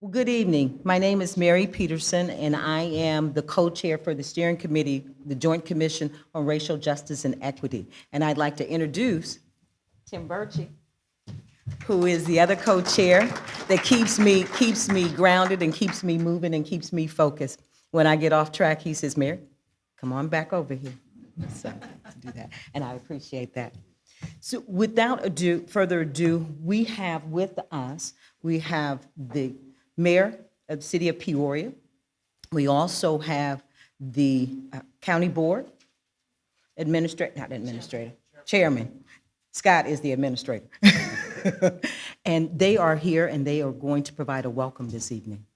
Well, good evening. My name is Mary Peterson, and I am the co-chair for the steering committee, the Joint Commission on Racial Justice and Equity. And I'd like to introduce Tim Burchie, who is the other co-chair that keeps me grounded and keeps me moving and keeps me focused. When I get off track, he says, "Mary, come on back over here." So to do that, and I appreciate that. So without further ado, we have with us, we have the mayor of the city of Peoria. We also have the county board chairman. Scott is the administrator. And they are here and they are going to provide a welcome this evening.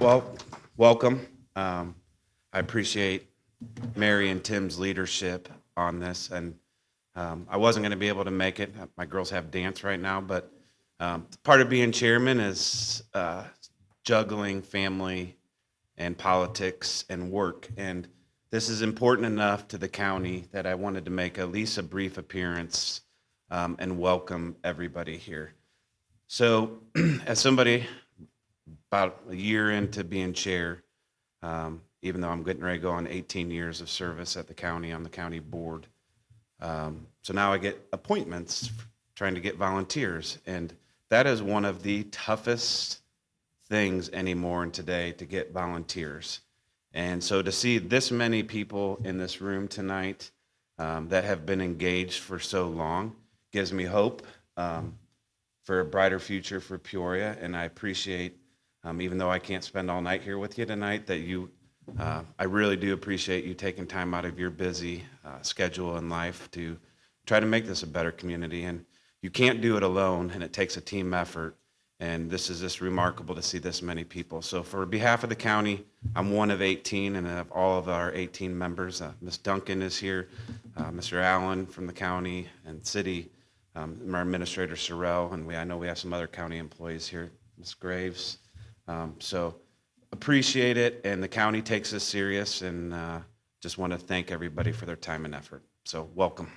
Well, welcome. I appreciate Mary and Tim's leadership on this, and I wasn't going to be able to make it. My girls have dance right now, but part of being chairman is juggling family and politics and work, and this is important enough to the county that I wanted to make at least a brief appearance and welcome everybody here. So, as somebody about a year into being chair, even though I'm getting ready to go on 18 years of service at the county on the county board. So now I get appointments trying to get volunteers, and that is one of the toughest things anymore in today, to get volunteers. And so to see this many people in this room tonight that have been engaged for so long gives me hope for a brighter future for Peoria, and I appreciate, even though I can't spend all night here with you tonight, that I really do appreciate you taking time out of your busy schedule in life to try to make this a better community. And you can't do it alone, and it takes a team effort. And this is just remarkable to see this many people. So for behalf of the county, I'm one of 18, and of all of our 18 members, Ms. Duncan is here, Mr. Allen from the county and city, our administrator, Sorrell, and I know we have some other county employees here, Ms. Graves. So appreciate it, and the county takes this serious, and just want to thank everybody for their time and effort. So welcome.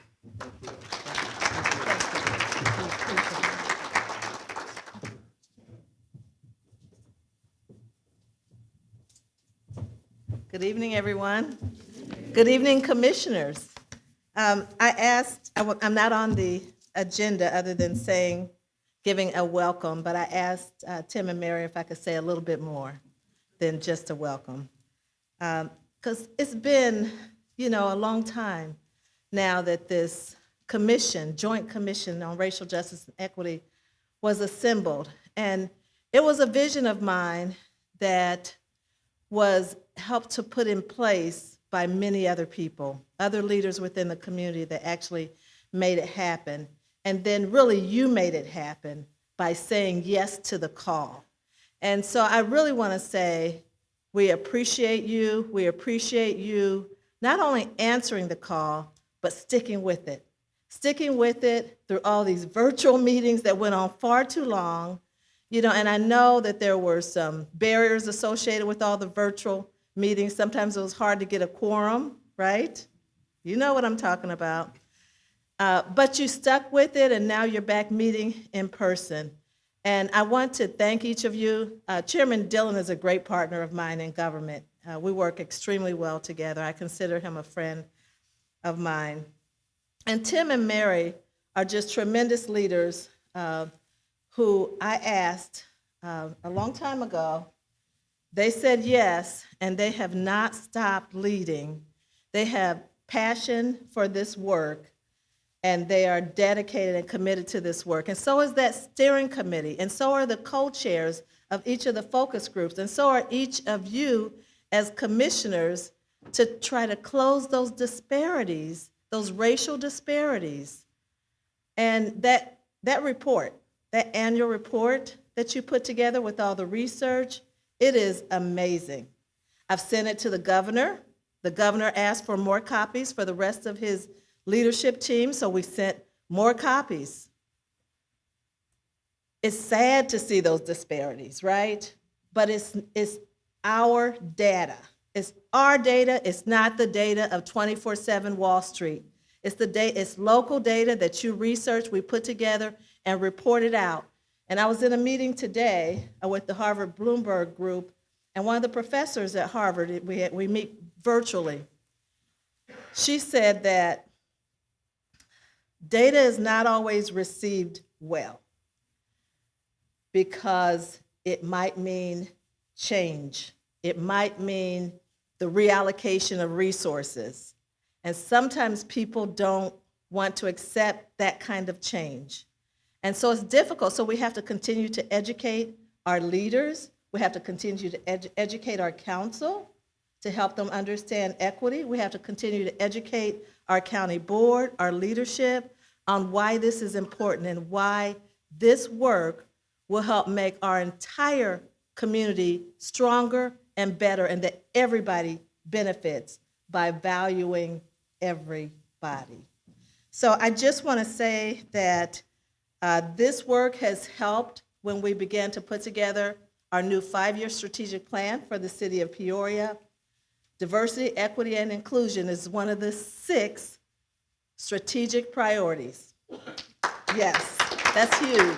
Good evening, everyone. Good evening, commissioners. I'm not on the agenda other than giving a welcome, but I asked Tim and Mary if I could say a little bit more than just a welcome. Because it's been, a long time now that this Joint Commission on Racial Justice and Equity was assembled. And it was a vision of mine that was helped to put in place by many other people, other leaders within the community that actually made it happen. And then really you made it happen by saying yes to the call. And so I really want to say we appreciate you. We appreciate you not only answering the call, but sticking with it through all these virtual meetings that went on far too long. And I know that there were some barriers associated with all the virtual meetings. Sometimes it was hard to get a quorum, right? You know what I'm talking about. But you stuck with it, and now you're back meeting in person. And I want to thank each of you. Chairman Dillon is a great partner of mine in government. We work extremely well together. I consider him a friend of mine. And Tim and Mary are just tremendous leaders who I asked a long time ago. They said yes, and they have not stopped leading. They have passion for this work, and they are dedicated and committed to this work. And so is that steering committee, and so are the co-chairs of each of the focus groups, and so are each of you as commissioners to try to close those disparities, those racial disparities. And that report, that annual report that you put together with all the research, it is amazing. I've sent it to the governor. The governor asked for more copies for the rest of his leadership team, so we sent more copies. It's sad to see those disparities, right? But it's our data. It's our data. It's not the data of 24/7 Wall Street. It's it's local data that you research, we put together and report it out. And I was in a meeting today with the Harvard Bloomberg group, and one of the professors at Harvard, we meet virtually. She said that data is not always received well because it might mean change. It might mean the reallocation of resources. And sometimes people don't want to accept that kind of change. And so it's difficult. So we have to continue to educate our leaders. We have to continue to educate our council to help them understand equity. We have to continue to educate our county board, our leadership, on why this is important and why this work will help make our entire community stronger and better, and that everybody benefits by valuing everybody. So I just want to say that this work has helped when we began to put together our new 5-year strategic plan for the city of Peoria. Diversity, equity, and inclusion is one of the 6 strategic priorities. Yes, that's huge.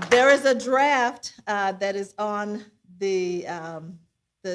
There is a draft that is on the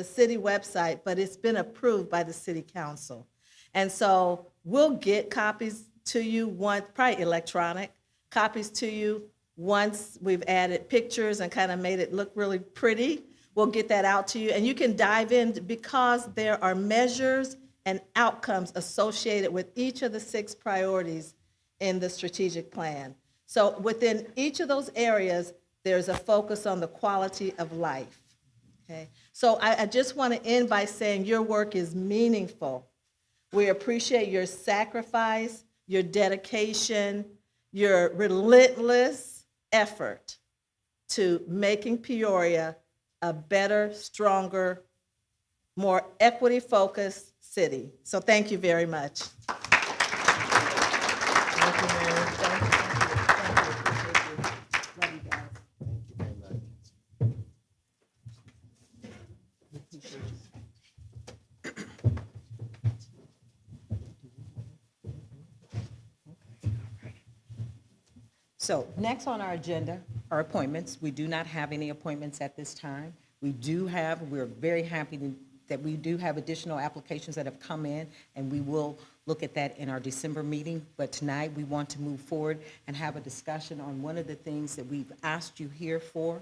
city website, but it's been approved by the city council. And so we'll get copies to you once, probably electronic, copies to you once we've added pictures and kind of made it look really pretty. We'll get that out to you, and you can dive in because there are measures and outcomes associated with each of the 6 priorities in the strategic plan. So within each of those areas, there's a focus on the quality of life. Okay? So I just want to end by saying your work is meaningful. We appreciate your sacrifice, your dedication, your relentless effort to making Peoria a better, stronger, more equity-focused city. So thank you very much. Thank you, Mary. Thank you. Love you guys. So next on our agenda are appointments. We do not have any appointments at this time. We're very happy that we do have additional applications that have come in, and we will look at that in our December meeting. But tonight, we want to move forward and have a discussion on one of the things that we've asked you here for,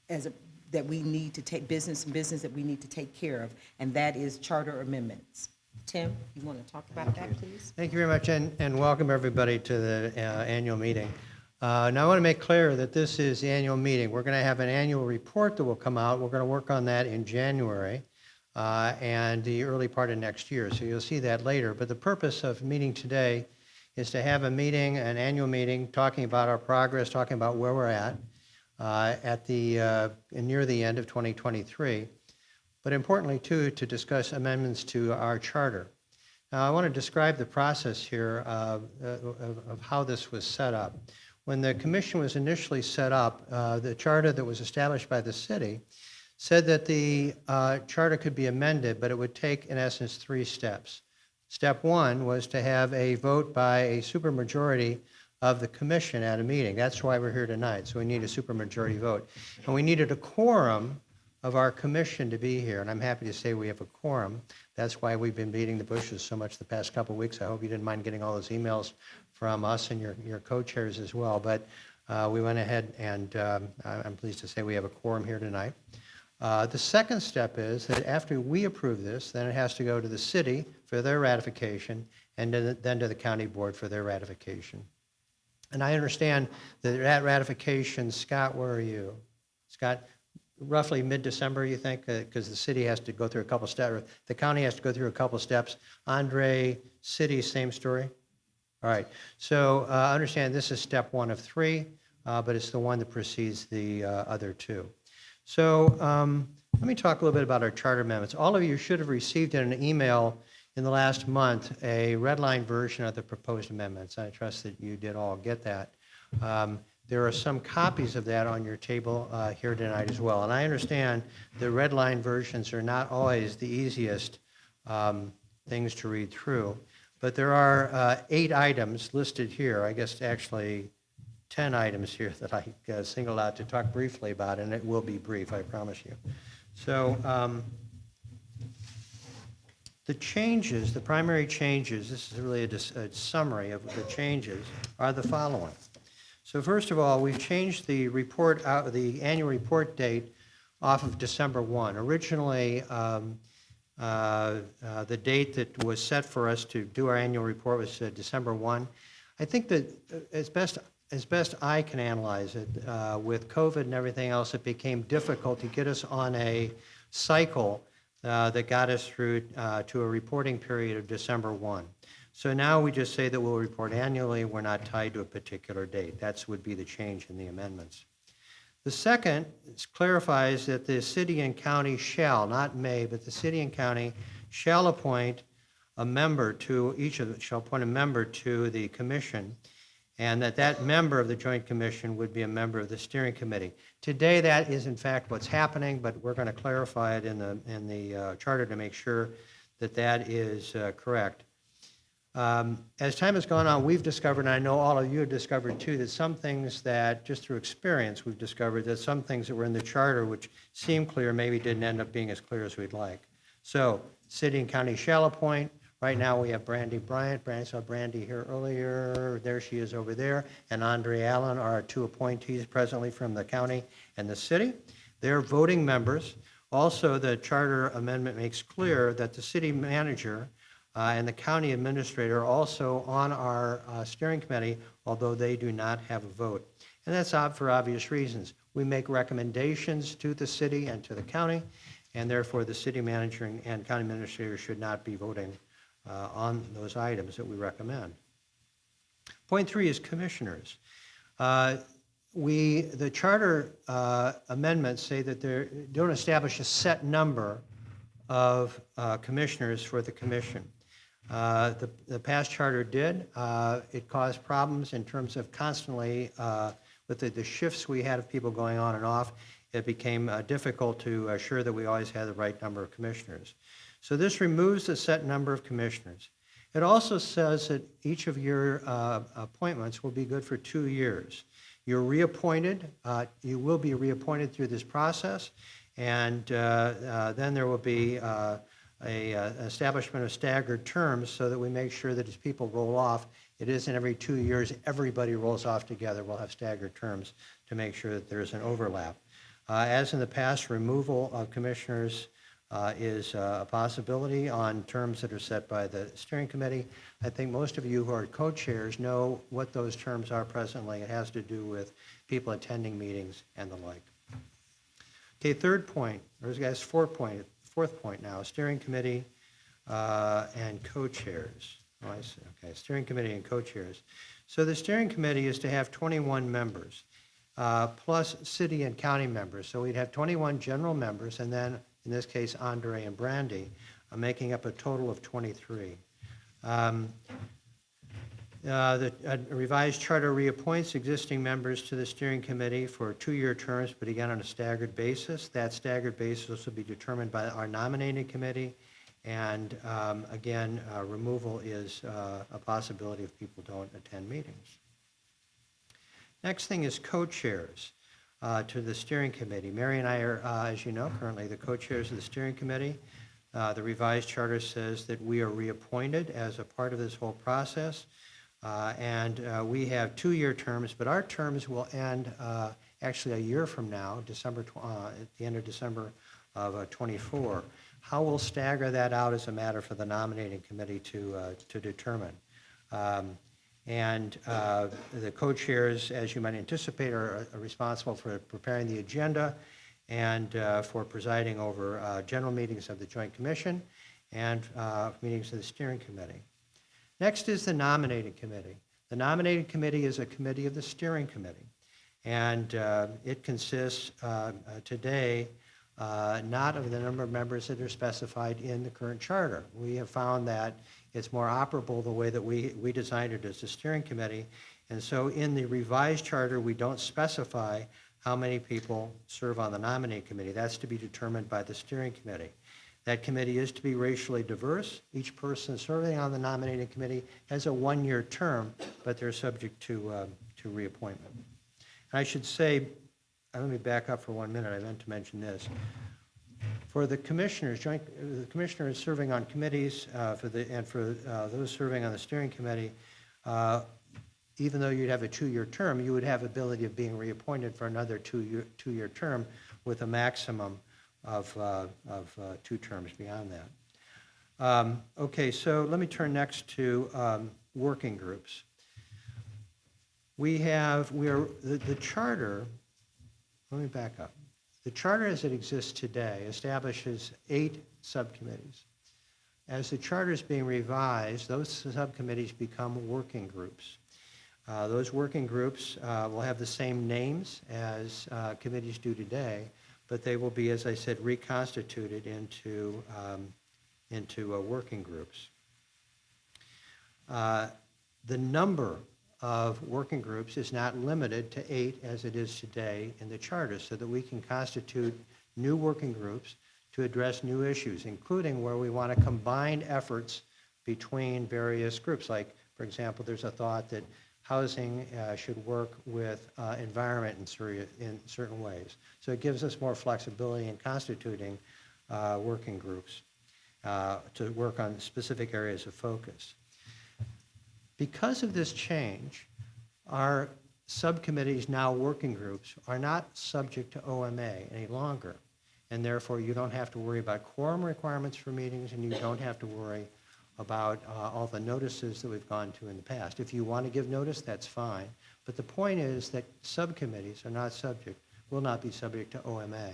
that we need to take business that we need to take care of, and that is charter amendments. Tim, you want to talk about that, please? Thank you very much, and welcome everybody to the annual meeting. Now, I want to make clear that this is the annual meeting. We're going to have an annual report that will come out. We're going to work on that in January and the early part of next year, so you'll see that later. But the purpose of meeting today is to have a meeting, an annual meeting, talking about our progress, talking about where we're at near the end of 2023. But importantly, too, to discuss amendments to our charter. Now, I want to describe the process here of how this was set up. When the commission was initially set up, the charter that was established by the city said that the charter could be amended, but it would take, in essence, 3 steps. Step 1 was to have a vote by a supermajority of the commission at a meeting. That's why we're here tonight, so we need a supermajority vote. And we needed a quorum of our commission to be here, and I'm happy to say we have a quorum. That's why we've been beating the bushes so much the past couple of weeks. I hope you didn't mind getting all those emails from us and your co-chairs as well. But we went ahead, and I'm pleased to say we have a quorum here tonight. The second step is that after we approve this, then it has to go to the city for their ratification, and then to the county board for their ratification. And I understand that ratification, Scott, where are you? Scott, roughly mid-December, you think? Because the city has to go through a couple steps, the county has to go through a couple steps. Andre, city, same story? All right, so understand this is step 1 of 3, but it's the one that precedes the other 2. So let me talk a little bit about our charter amendments. All of you should have received in an email in the last month a red line version of the proposed amendments. I trust that you did all get that. There are some copies of that on your table here tonight as well. And I understand the red line versions are not always the easiest things to read through. But there are 8 items listed here, I guess actually 10 items here that I singled out to talk briefly about, and it will be brief, I promise you. So the changes, the primary changes, this is really a summary of the changes, are the following. So first of all, we've changed the report out, the annual report date off of December 1. Originally, the date that was set for us to do our annual report was December 1. I think that as best I can analyze it, with COVID and everything else, it became difficult to get us on a cycle that got us through to a reporting period of December 1. So now we just say that we'll report annually. We're not tied to a particular date. That would be the change in the amendments. The second clarifies that the city and county shall, not may, but the city and county shall appoint a member to, each of them shall appoint a member to the commission, and that member of the Joint Commission would be a member of the steering committee. Today, that is in fact what's happening, but we're going to clarify it in the charter to make sure that that is correct. As time has gone on, we've discovered, and I know all of you have discovered too, that some things that, just through experience, we've discovered that some things that were in the charter which seemed clear maybe didn't end up being as clear as we'd like. So, city and county shall appoint. Right now we have Brandy Bryant. I saw Brandy here earlier. There she is over there. And Andre Allen are our 2 appointees presently from the county and the city. They're voting members. Also, the charter amendment makes clear that the city manager and the county administrator are also on our steering committee, although they do not have a vote. And that's for obvious reasons. We make recommendations to the city and to the county, and therefore the city manager and county administrator should not be voting on those items that we recommend. Point 3 is commissioners. The charter amendments say that they don't establish a set number of commissioners for the commission. The past charter did. It caused problems in terms of constantly, with the shifts we had of people going on and off, it became difficult to assure that we always had the right number of commissioners. So this removes the set number of commissioners. It also says that each of your appointments will be good for 2 years. You're reappointed. You will be reappointed through this process, and then there will be establishment of staggered terms so that we make sure that as people roll off, it isn't every 2 years everybody rolls off together. We'll have staggered terms to make sure that there's an overlap. As in the past, removal of commissioners is a possibility on terms that are set by the steering committee. I think most of you who are co-chairs know what those terms are presently. It has to do with people attending meetings and the like. Okay, third point, there's guys fourth point now, steering committee and co-chairs. Oh, I see. Okay, steering committee and co-chairs. So the steering committee is to have 21 members, plus city and county members. So we'd have 21 general members, and then, in this case, Andre and Brandy, making up a total of 23. The revised charter reappoints existing members to the steering committee for 2-year terms, but again on a staggered basis. That staggered basis will be determined by our nominating committee, and again, removal is a possibility if people don't attend meetings. Next thing is co-chairs to the steering committee. Mary and I are, as you know, currently the co-chairs of the steering committee. The revised charter says that we are reappointed as a part of this whole process. And we have 2-year terms, but our terms will end actually a year from now, at the end of December of 24. How we'll stagger that out is a matter for the nominating committee to determine. And the co-chairs, as you might anticipate, are responsible for preparing the agenda and for presiding over general meetings of the Joint Commission and meetings of the steering committee. Next is the nominating committee. The nominating committee is a committee of the steering committee, and it consists today not of the number of members that are specified in the current charter. We have found that it's more operable the way that we designed it as a steering committee, and so in the revised charter, we don't specify how many people serve on the nominating committee. That's to be determined by the steering committee. That committee is to be racially diverse. Each person serving on the nominating committee has a one-year term, but they're subject to reappointment. And I should say, let me back up for 1 minute. I meant to mention this. For the commissioners, the commissioners serving on committees, for those serving on the steering committee, even though you'd have a 2-year term, you would have ability of being reappointed for another two-year term with a maximum of 2 terms beyond that. Okay, so let me turn next to working groups. The charter, let me back up. The charter as it exists today establishes 8 subcommittees. As the charter is being revised, those subcommittees become working groups. Those working groups will have the same names as committees do today, but they will be, as I said, reconstituted into working groups. The number of working groups is not limited to 8 as it is today in the charter, so that we can constitute new working groups to address new issues, including where we want to combine efforts between various groups. Like, for example, there's a thought that housing should work with environment in certain ways. So it gives us more flexibility in constituting working groups to work on specific areas of focus. Because of this change, our subcommittees, now working groups, are not subject to OMA any longer. And therefore, you don't have to worry about quorum requirements for meetings, and you don't have to worry about all the notices that we've gone to in the past. If you want to give notice, that's fine. But the point is that subcommittees will not be subject to OMA.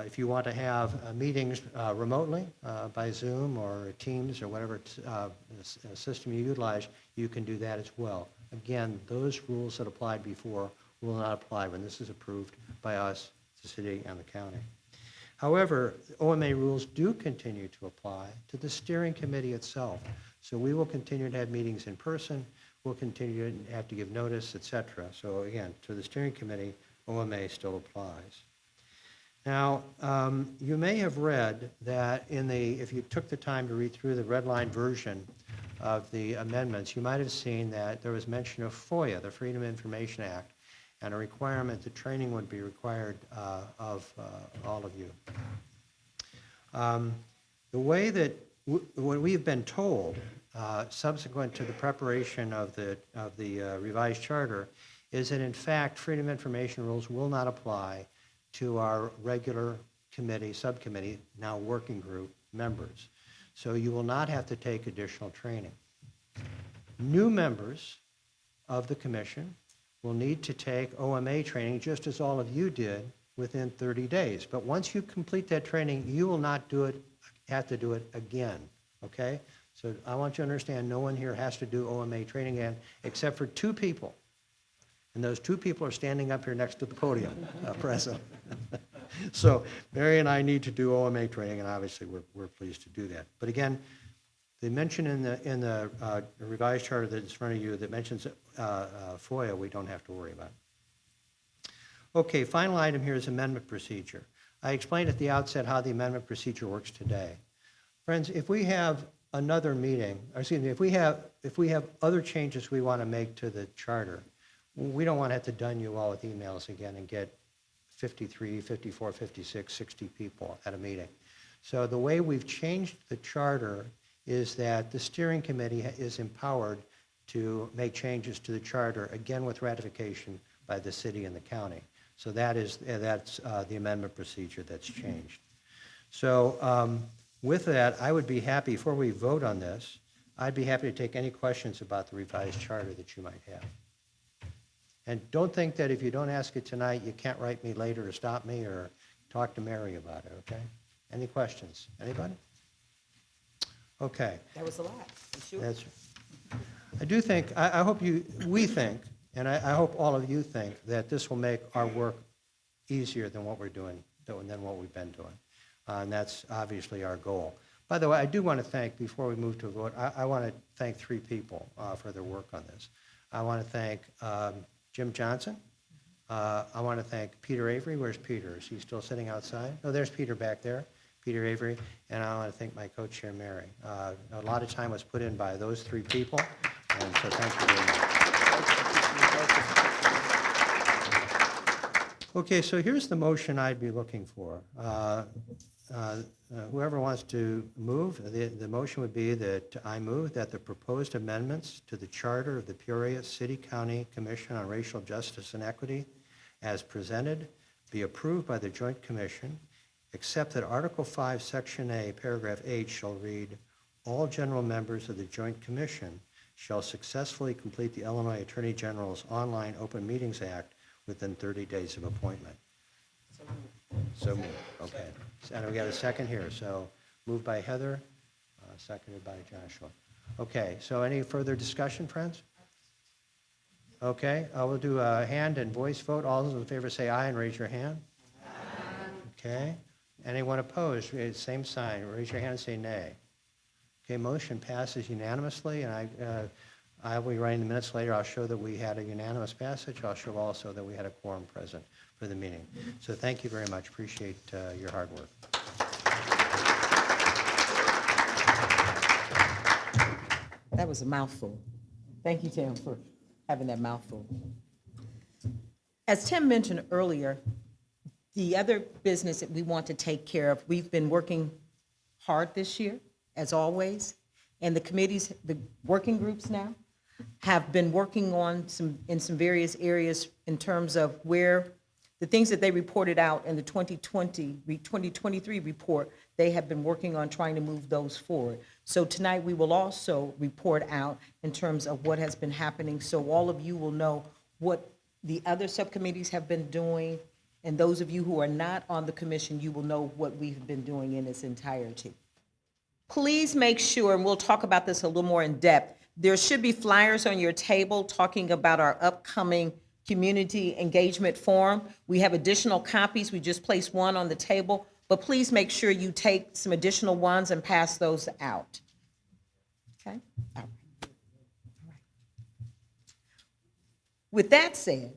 If you want to have meetings remotely by Zoom or Teams or whatever system you utilize, you can do that as well. Again, those rules that applied before will not apply when this is approved by us, the city, and the county. However, OMA rules do continue to apply to the steering committee itself. So we will continue to have meetings in person, we'll continue to have to give notice, et cetera. So again, to the steering committee, OMA still applies. Now, you may have read that if you took the time to read through the red line version of the amendments, you might have seen that there was mention of FOIA, the Freedom of Information Act, and a requirement that training would be required of all of you. The way that what we've been told subsequent to the preparation of the revised charter is that in fact Freedom of Information rules will not apply to our regular committee, subcommittee, now working group members. So you will not have to take additional training. New members of the commission will need to take OMA training just as all of you did within 30 days. But once you complete that training, you will not have to do it again, okay? So I want you to understand no one here has to do OMA training again except for 2 people. And those 2 people are standing up here next to the podium, present. So Mary and I need to do OMA training, and obviously we're pleased to do that. But again, the mention in the revised charter that's in front of you that mentions FOIA, we don't have to worry about. Okay, final item here is amendment procedure. I explained at the outset how the amendment procedure works today. Friends, if we have another meeting, or excuse me, if we have other changes we want to make to the charter, we don't want to have to dun you all with emails again and get 53, 54, 56, 60 people at a meeting. So the way we've changed the charter is that the steering committee is empowered to make changes to the charter, again with ratification by the city and the county. So that's the amendment procedure that's changed. So with that, I would be happy, before we vote on this, I'd be happy to take any questions about the revised charter that you might have. And don't think that if you don't ask it tonight, you can't write me later or stop me or talk to Mary about it, okay? Any questions? Anybody? Okay. That was a lot, you sure? I do think, I hope we think, and I hope all of you think that this will make our work easier than what we're doing, than what we've been doing. And that's obviously our goal. By the way, I do want to thank, before we move to a vote, I want to thank 3 people for their work on this. I want to thank Jim Johnson, I want to thank Peter Avery. Where's Peter? Is he still sitting outside? Oh, there's Peter back there, Peter Avery. And I want to thank my co-chair, Mary. A lot of time was put in by those three people, and so thank you very much. Okay, so here's the motion I'd be looking for. Whoever wants to move, the motion would be that I move that the proposed amendments to the charter of the Peoria City County Commission on Racial Justice and Equity as presented be approved by the Joint Commission, except that Article 5, Section A, Paragraph H shall read, all general members of the Joint Commission shall successfully complete the Illinois Attorney General's Online Open Meetings Act within 30 days of appointment. So moved. Okay. And we got a second here. So moved by Heather, seconded by Joshua. Okay. So any further discussion, friends? Okay. We'll do a hand and voice vote. All those in favor say aye and raise your hand. Aye. Okay. Anyone opposed? Same sign. Raise your hand and say nay. Okay. Motion passes unanimously, and I will be writing the minutes later. I'll show that we had a unanimous passage. I'll show also that we had a quorum present for the meeting. So thank you very much. Appreciate your hard work. That was a mouthful. Thank you, Tim, for having that mouthful. As Tim mentioned earlier, the other business that we want to take care of, we've been working hard this year, as always, and the committees, the working groups now, have been working on in some various areas in terms of where the things that they reported out in the 2023 report, they have been working on trying to move those forward. So tonight we will also report out in terms of what has been happening, so all of you will know what the other subcommittees have been doing, and those of you who are not on the commission, you will know what we've been doing in its entirety. Please make sure, and we'll talk about this a little more in depth, there should be flyers on your table talking about our upcoming community engagement forum. We have additional copies. We just placed one on the table, but please make sure you take some additional ones and pass those out. Okay? All right. All right. With that said,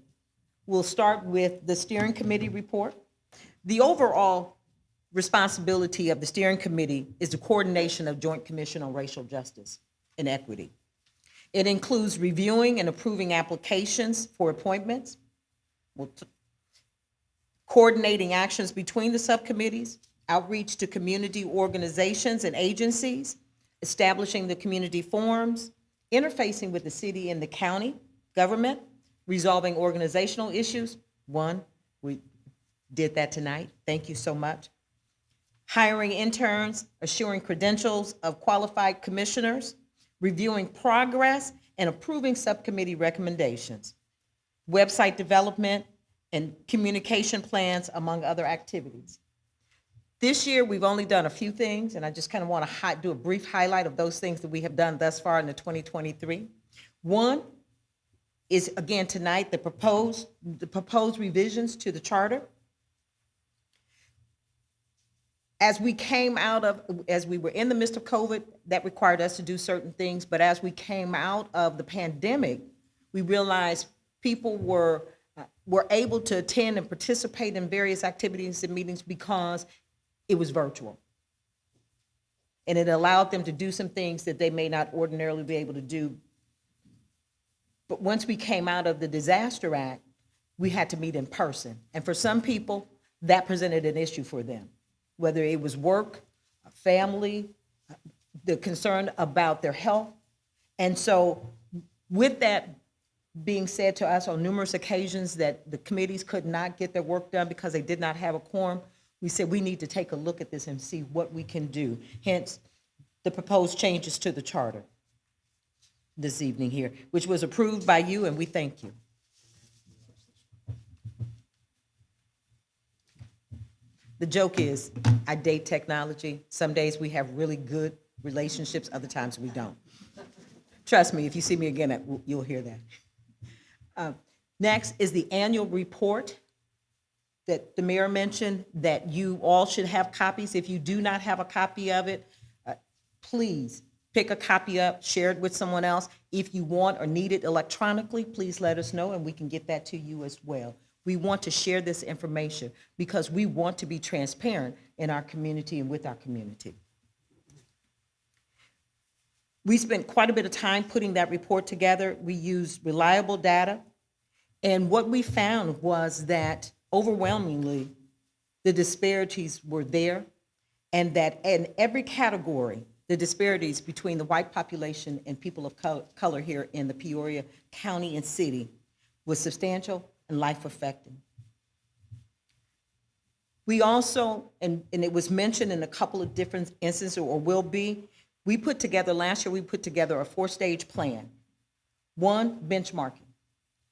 we'll start with the steering committee report. The overall responsibility of the steering committee is the coordination of Joint Commission on Racial Justice and Equity. It includes reviewing and approving applications for appointments, coordinating actions between the subcommittees, outreach to community organizations and agencies, establishing the community forums, interfacing with the city and the county government, resolving organizational issues. One, we did that tonight. Thank you so much. Hiring interns, assuring credentials of qualified commissioners, reviewing progress, and approving subcommittee recommendations, website development, and communication plans, among other activities. This year, we've only done a few things, and I just kind of want to do a brief highlight of those things that we have done thus far in the 2023. One is, again, tonight, the proposed revisions to the charter. As we were in the midst of COVID, that required us to do certain things, but as we came out of the pandemic, we realized people were able to attend and participate in various activities and meetings because it was virtual. And it allowed them to do some things that they may not ordinarily be able to do. But once we came out of the Disaster Act, we had to meet in person. And for some people, that presented an issue for them, whether it was work, family, the concern about their health. And so with that being said to us on numerous occasions that the committees could not get their work done because they did not have a quorum, we said we need to take a look at this and see what we can do. Hence, the proposed changes to the charter this evening here, which was approved by you, and we thank you. The joke is, I date technology. Some days we have really good relationships, other times we don't. Trust me, if you see me again, you'll hear that. Next is the annual report that the mayor mentioned that you all should have copies. If you do not have a copy of it, please pick a copy up, share it with someone else. If you want or need it electronically, please let us know and we can get that to you as well. We want to share this information because we want to be transparent in our community and with our community. We spent quite a bit of time putting that report together. We used reliable data. And what we found was that overwhelmingly, the disparities were there, and that in every category, the disparities between the white population and people of color here in the Peoria County and city was substantial and life-affecting. We also, and it was mentioned in a couple of different instances, or will be, last year we put together a 4-stage plan. 1, benchmarking.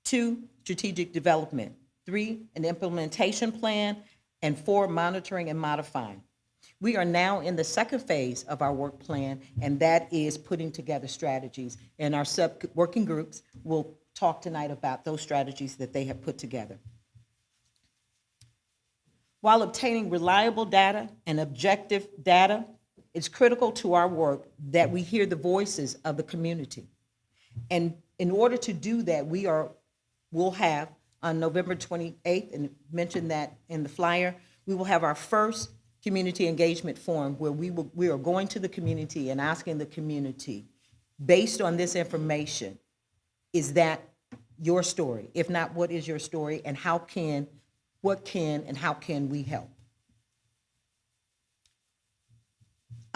2, strategic development. 3, an implementation plan. And 4, monitoring and modifying. We are now in the second phase of our work plan, and that is putting together strategies. And our working groups will talk tonight about those strategies that they have put together. While obtaining reliable data and objective data, it's critical to our work that we hear the voices of the community. And in order to do that, we'll have on November 28th, and mentioned that in the flyer, we will have our first community engagement forum where we are going to the community and asking the community, based on this information, is that your story? If not, what is your story, and what can and how can we help?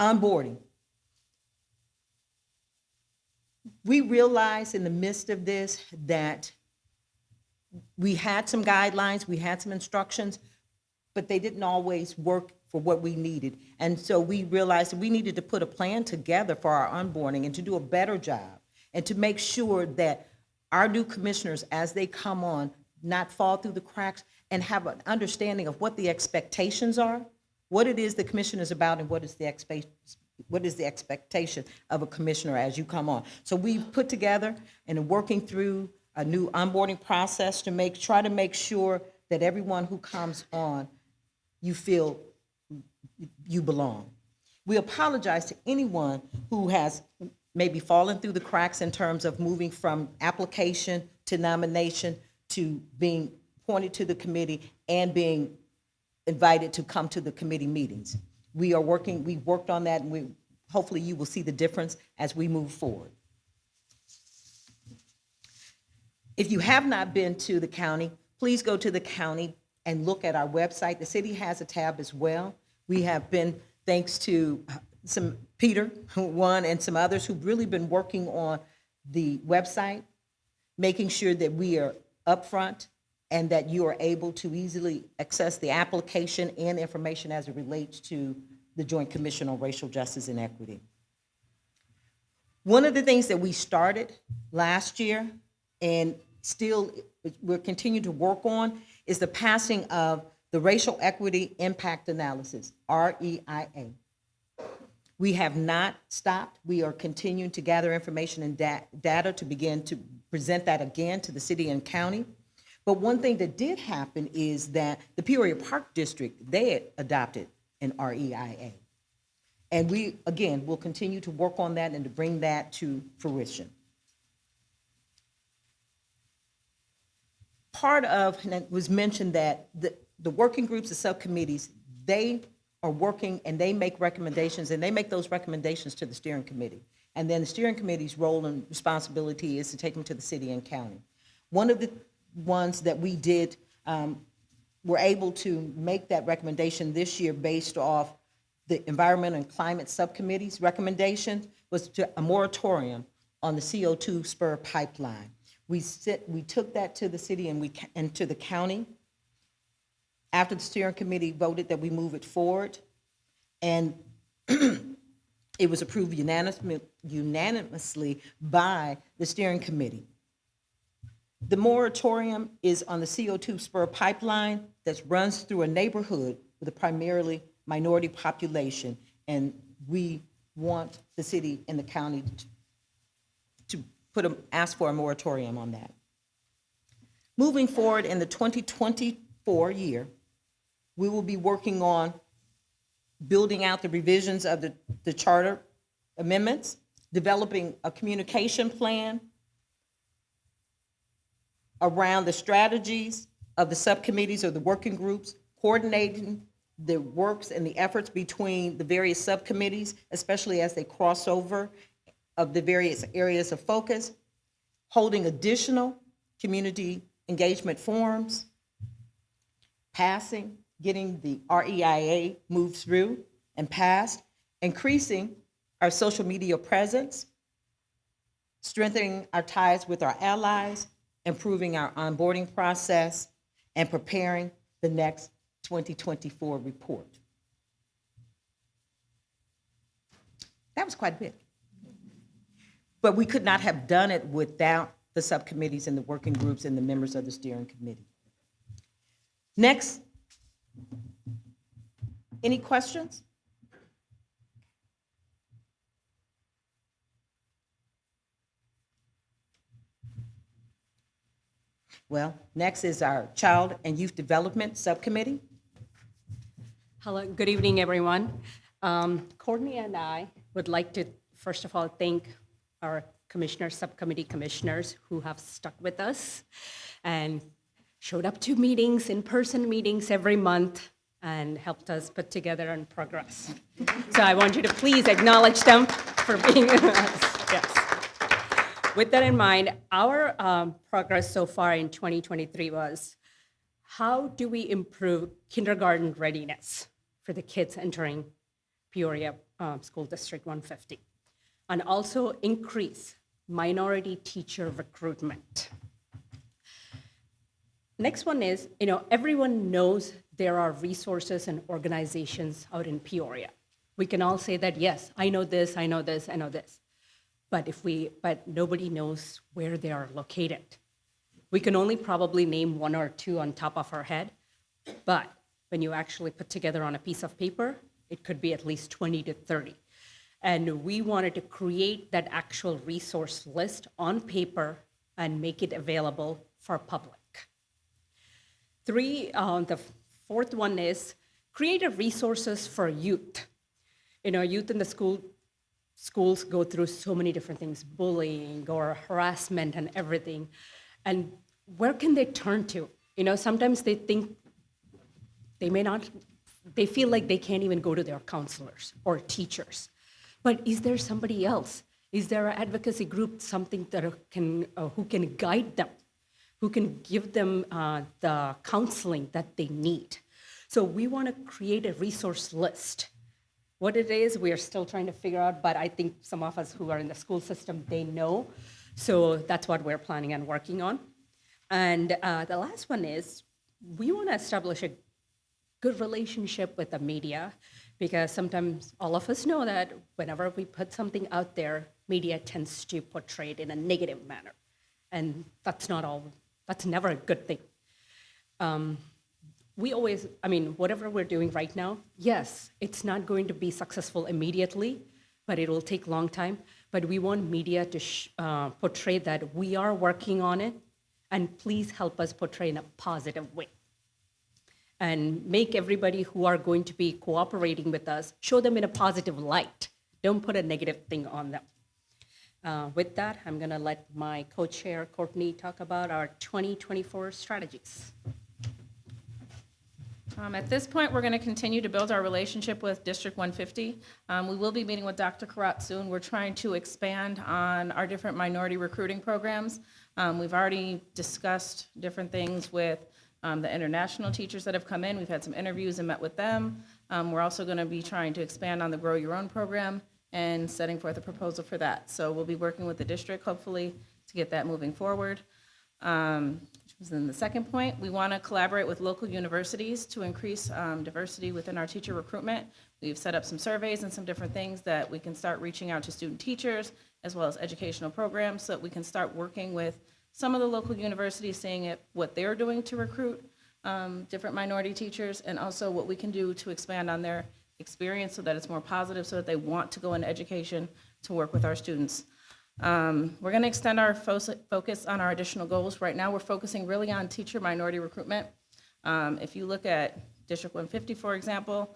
Onboarding. We realized in the midst of this that we had some guidelines, we had some instructions, but they didn't always work for what we needed. And so we realized that we needed to put a plan together for our onboarding and to do a better job and to make sure that our new commissioners, as they come on, not fall through the cracks and have an understanding of what the expectations are, what it is the commission is about, and what is the expectation of a commissioner as you come on. So we've put together and are working through a new onboarding process to try to make sure that everyone who comes on, you feel you belong. We apologize to anyone who has maybe fallen through the cracks in terms of moving from application to nomination to being appointed to the committee and being invited to come to the committee meetings. We've worked on that, and hopefully you will see the difference as we move forward. If you have not been to the county, please go to the county and look at our website. The city has a tab as well. We have been, thanks to Peter, and some others who've really been working on the website, making sure that we are upfront and that you are able to easily access the application and information as it relates to the Joint Commission on Racial Justice and Equity. One of the things that we started last year and still we're continuing to work on is the passing of the Racial Equity Impact Analysis, REIA. We have not stopped. We are continuing to gather information and data to begin to present that again to the city and county. But one thing that did happen is that the Peoria Park District, they had adopted an REIA. And we, again, will continue to work on that and to bring that to fruition. Part of, and it was mentioned that the working groups, the subcommittees, they are working and they make recommendations, and they make those recommendations to the steering committee. And then the steering committee's role and responsibility is to take them to the city and county. One of the ones that we did, were able to make that recommendation this year based off the Environmental and Climate Subcommittee's recommendation, was a moratorium on the CO2 spur pipeline. We took that to the city and to the county after the steering committee voted that we move it forward, and it was approved unanimously by the steering committee. The moratorium is on the CO2 spur pipeline that runs through a neighborhood with a primarily minority population, and we want the city and the county to ask for a moratorium on that. Moving forward in the 2024 year, we will be working on building out the revisions of the charter amendments, developing a communication plan around the strategies of the subcommittees or the working groups, coordinating the works and the efforts between the various subcommittees, especially as they cross over of the various areas of focus, holding additional community engagement forums, passing, getting the REIA moved through and passed, increasing our social media presence, strengthening our ties with our allies, improving our onboarding process, and preparing the next 2024 report. That was quite a bit. But we could not have done it without the subcommittees and the working groups and the members of the steering committee. Next, any questions? Well, next is our Child and Youth Development Subcommittee. Hello, good evening, everyone. Courtney and I would like to, first of all, thank our subcommittee commissioners who have stuck with us and showed up to meetings, in-person meetings every month, and helped us put together and progress. So I want you to please acknowledge them for being with us. Yes. With that in mind, our progress so far in 2023 was, how do we improve kindergarten readiness for the kids entering Peoria School District 150? And also increase minority teacher recruitment. Next one is, everyone knows there are resources and organizations out in Peoria. We can all say that, yes, I know this, I know this, I know this. But nobody knows where they are located. We can only probably name one or two on top of our head, but when you actually put together on a piece of paper, it could be at least 20 to 30. And we wanted to create that actual resource list on paper and make it available for public. The fourth one is creative resources for youth. Youth in the schools go through so many different things, bullying or harassment and everything. And where can they turn to? Sometimes they think they feel like they can't even go to their counselors or teachers. But is there somebody else? Is there an advocacy group, something that who can guide them, who can give them the counseling that they need? So we want to create a resource list. What it is, we are still trying to figure out, but I think some of us who are in the school system, they know. So that's what we're planning on working on. And the last one is, we want to establish a good relationship with the media, because sometimes all of us know that whenever we put something out there, media tends to portray it in a negative manner. And that's never a good thing. Whatever we're doing right now, yes, it's not going to be successful immediately, but it will take a long time. But we want media to portray that we are working on it, and please help us portray in a positive way. And make everybody who are going to be cooperating with us, show them in a positive light. Don't put a negative thing on them. With that, I'm gonna let my co-chair, Courtney, talk about our 2024 strategies. At this point, we're going to continue to build our relationship with District 150. We will be meeting with Dr. Karat soon. We're trying to expand on our different minority recruiting programs. We've already discussed different things with the international teachers that have come in. We've had some interviews and met with them. We're also going to be trying to expand on the Grow Your Own program and setting forth a proposal for that. So we'll be working with the district, hopefully, to get that moving forward. Which was in the second point. We want to collaborate with local universities to increase diversity within our teacher recruitment. We've set up some surveys and some different things that we can start reaching out to student teachers as well as educational programs, so that we can start working with some of the local universities, seeing what they're doing to recruit different minority teachers, and also what we can do to expand on their experience so that it's more positive, so that they want to go into education to work with our students. We're going to extend our focus on our additional goals. Right now, we're focusing really on teacher minority recruitment. If you look at District 150, for example,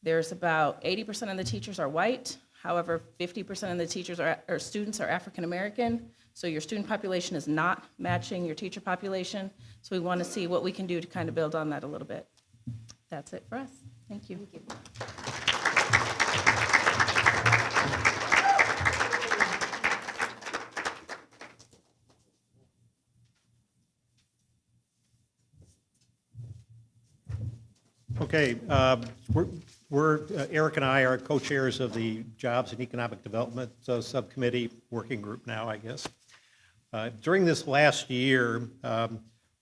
there's about 80% of the teachers are white. However, 50% of the teachers or students are African American, so your student population is not matching your teacher population. So we want to see what we can do to kind of build on that a little bit. That's it for us. Thank you. Okay, Eric and I are co-chairs of the Jobs and Economic Development Subcommittee Working Group now, I guess. During this last year,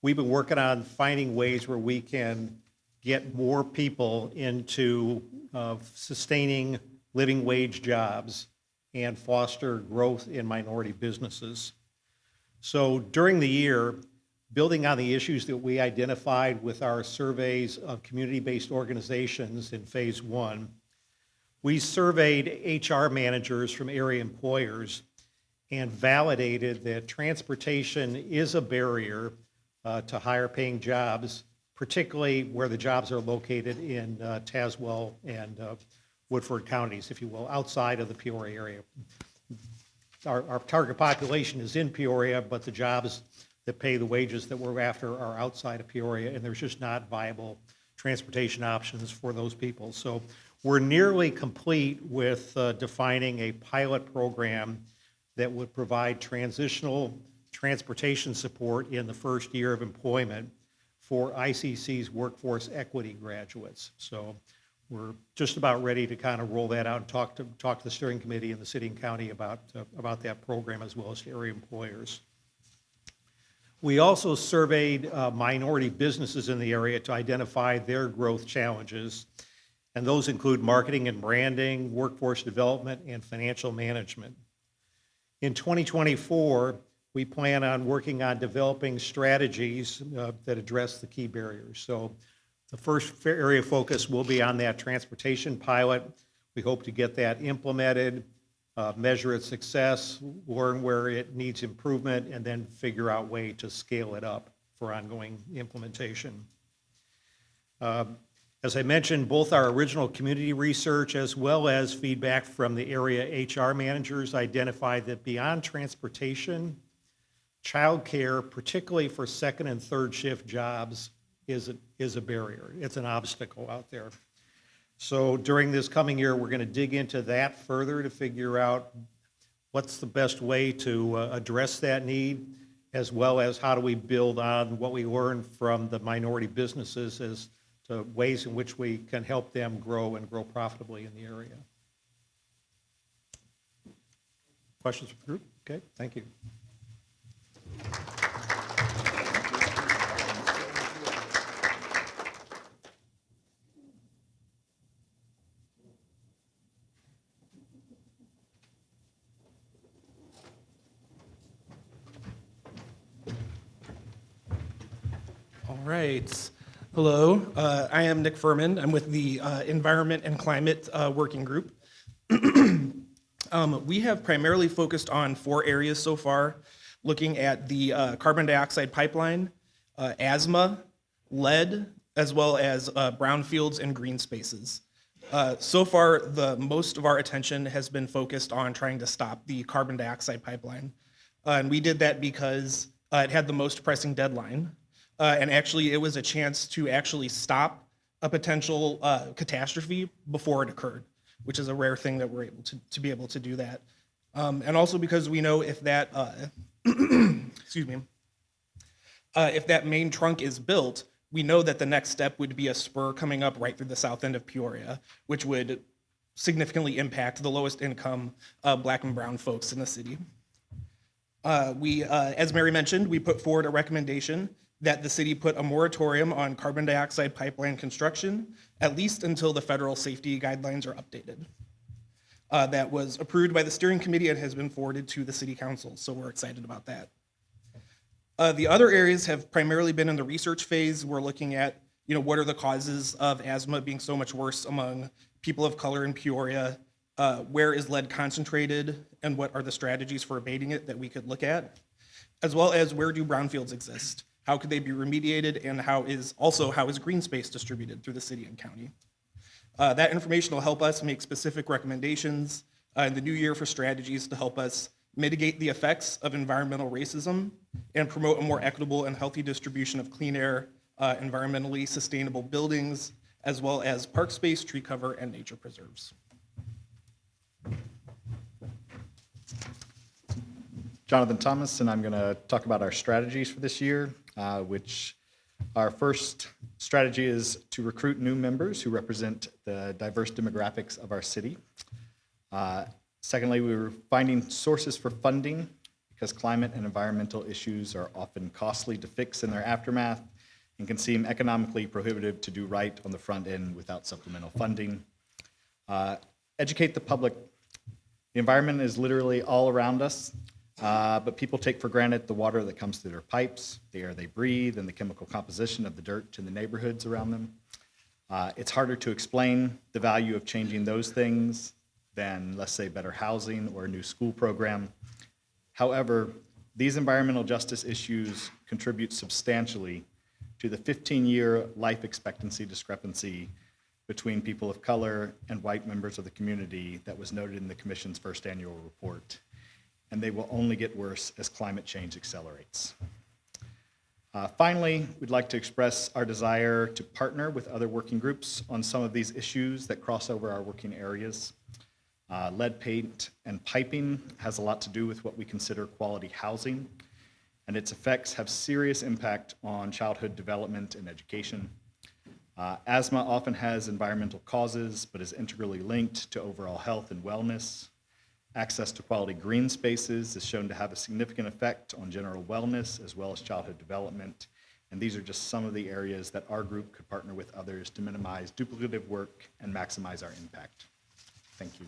we've been working on finding ways where we can get more people into sustaining living wage jobs and foster growth in minority businesses. So during the year, building on the issues that we identified with our surveys of community-based organizations in phase one, we surveyed HR managers from area employers and validated that transportation is a barrier to higher paying jobs, particularly where the jobs are located in Tazewell and Woodford counties, if you will, outside of the Peoria area. Our target population is in Peoria, but the jobs that pay the wages that we're after are outside of Peoria, and there's just not viable transportation options for those people. So we're nearly complete with defining a pilot program that would provide transitional transportation support in the first year of employment for ICC's workforce equity graduates. So we're just about ready to kind of roll that out and talk to the steering committee and the city and county about that program, as well as to area employers. We also surveyed minority businesses in the area to identify their growth challenges, and those include marketing and branding, workforce development, and financial management. In 2024, we plan on working on developing strategies that address the key barriers. So the first area of focus will be on that transportation pilot. We hope to get that implemented, measure its success, learn where it needs improvement, and then figure out a way to scale it up for ongoing implementation. As I mentioned, both our original community research as well as feedback from the area HR managers identified that beyond transportation, childcare, particularly for second and third shift jobs, is a barrier. It's an obstacle out there. So during this coming year, we're going to dig into that further to figure out what's the best way to address that need, as well as how do we build on what we learned from the minority businesses as to ways in which we can help them grow and grow profitably in the area. Questions from the group? Okay, thank you. All right. Hello, I am Nick Furman. I'm with the Environment and Climate Working Group. We have primarily focused on 4 areas so far, looking at the carbon dioxide pipeline, asthma, lead, as well as brownfields and green spaces. So far, most of our attention has been focused on trying to stop the carbon dioxide pipeline. And we did that because it had the most pressing deadline. And actually, it was a chance to actually stop a potential catastrophe before it occurred, which is a rare thing that we're able to be able to do that. And also because we know if that, excuse me, if that main trunk is built, we know that the next step would be a spur coming up right through the south end of Peoria, which would significantly impact the lowest income Black and brown folks in the city. As Mary mentioned, we put forward a recommendation that the city put a moratorium on carbon dioxide pipeline construction, at least until the federal safety guidelines are updated. That was approved by the steering committee and has been forwarded to the city council, so we're excited about that. The other areas have primarily been in the research phase. We're looking at, what are the causes of asthma being so much worse among people of color in Peoria? Where is lead concentrated, and what are the strategies for abating it that we could look at? As well as where do brownfields exist? How could they be remediated, and how is green space distributed through the city and county? That information will help us make specific recommendations in the new year for strategies to help us mitigate the effects of environmental racism and promote a more equitable and healthy distribution of clean air, environmentally sustainable buildings, as well as park space, tree cover, and nature preserves. Jonathan Thomas, and I'm going to talk about our strategies for this year, which our first strategy is to recruit new members who represent the diverse demographics of our city. Secondly, we were finding sources for funding because climate and environmental issues are often costly to fix in their aftermath and can seem economically prohibitive to do right on the front end without supplemental funding. Educate the public. The environment is literally all around us, but people take for granted the water that comes through their pipes, the air they breathe, and the chemical composition of the dirt in the neighborhoods around them. It's harder to explain the value of changing those things than, let's say, better housing or a new school program. However, these environmental justice issues contribute substantially to the 15-year life expectancy discrepancy between people of color and white members of the community that was noted in the Commission's first annual report. And they will only get worse as climate change accelerates. Finally, we'd like to express our desire to partner with other working groups on some of these issues that cross over our working areas. Lead paint and piping has a lot to do with what we consider quality housing, and its effects have serious impact on childhood development and education. Asthma often has environmental causes, but is integrally linked to overall health and wellness. Access to quality green spaces is shown to have a significant effect on general wellness as well as childhood development. And these are just some of the areas that our group could partner with others to minimize duplicative work and maximize our impact. Thank you.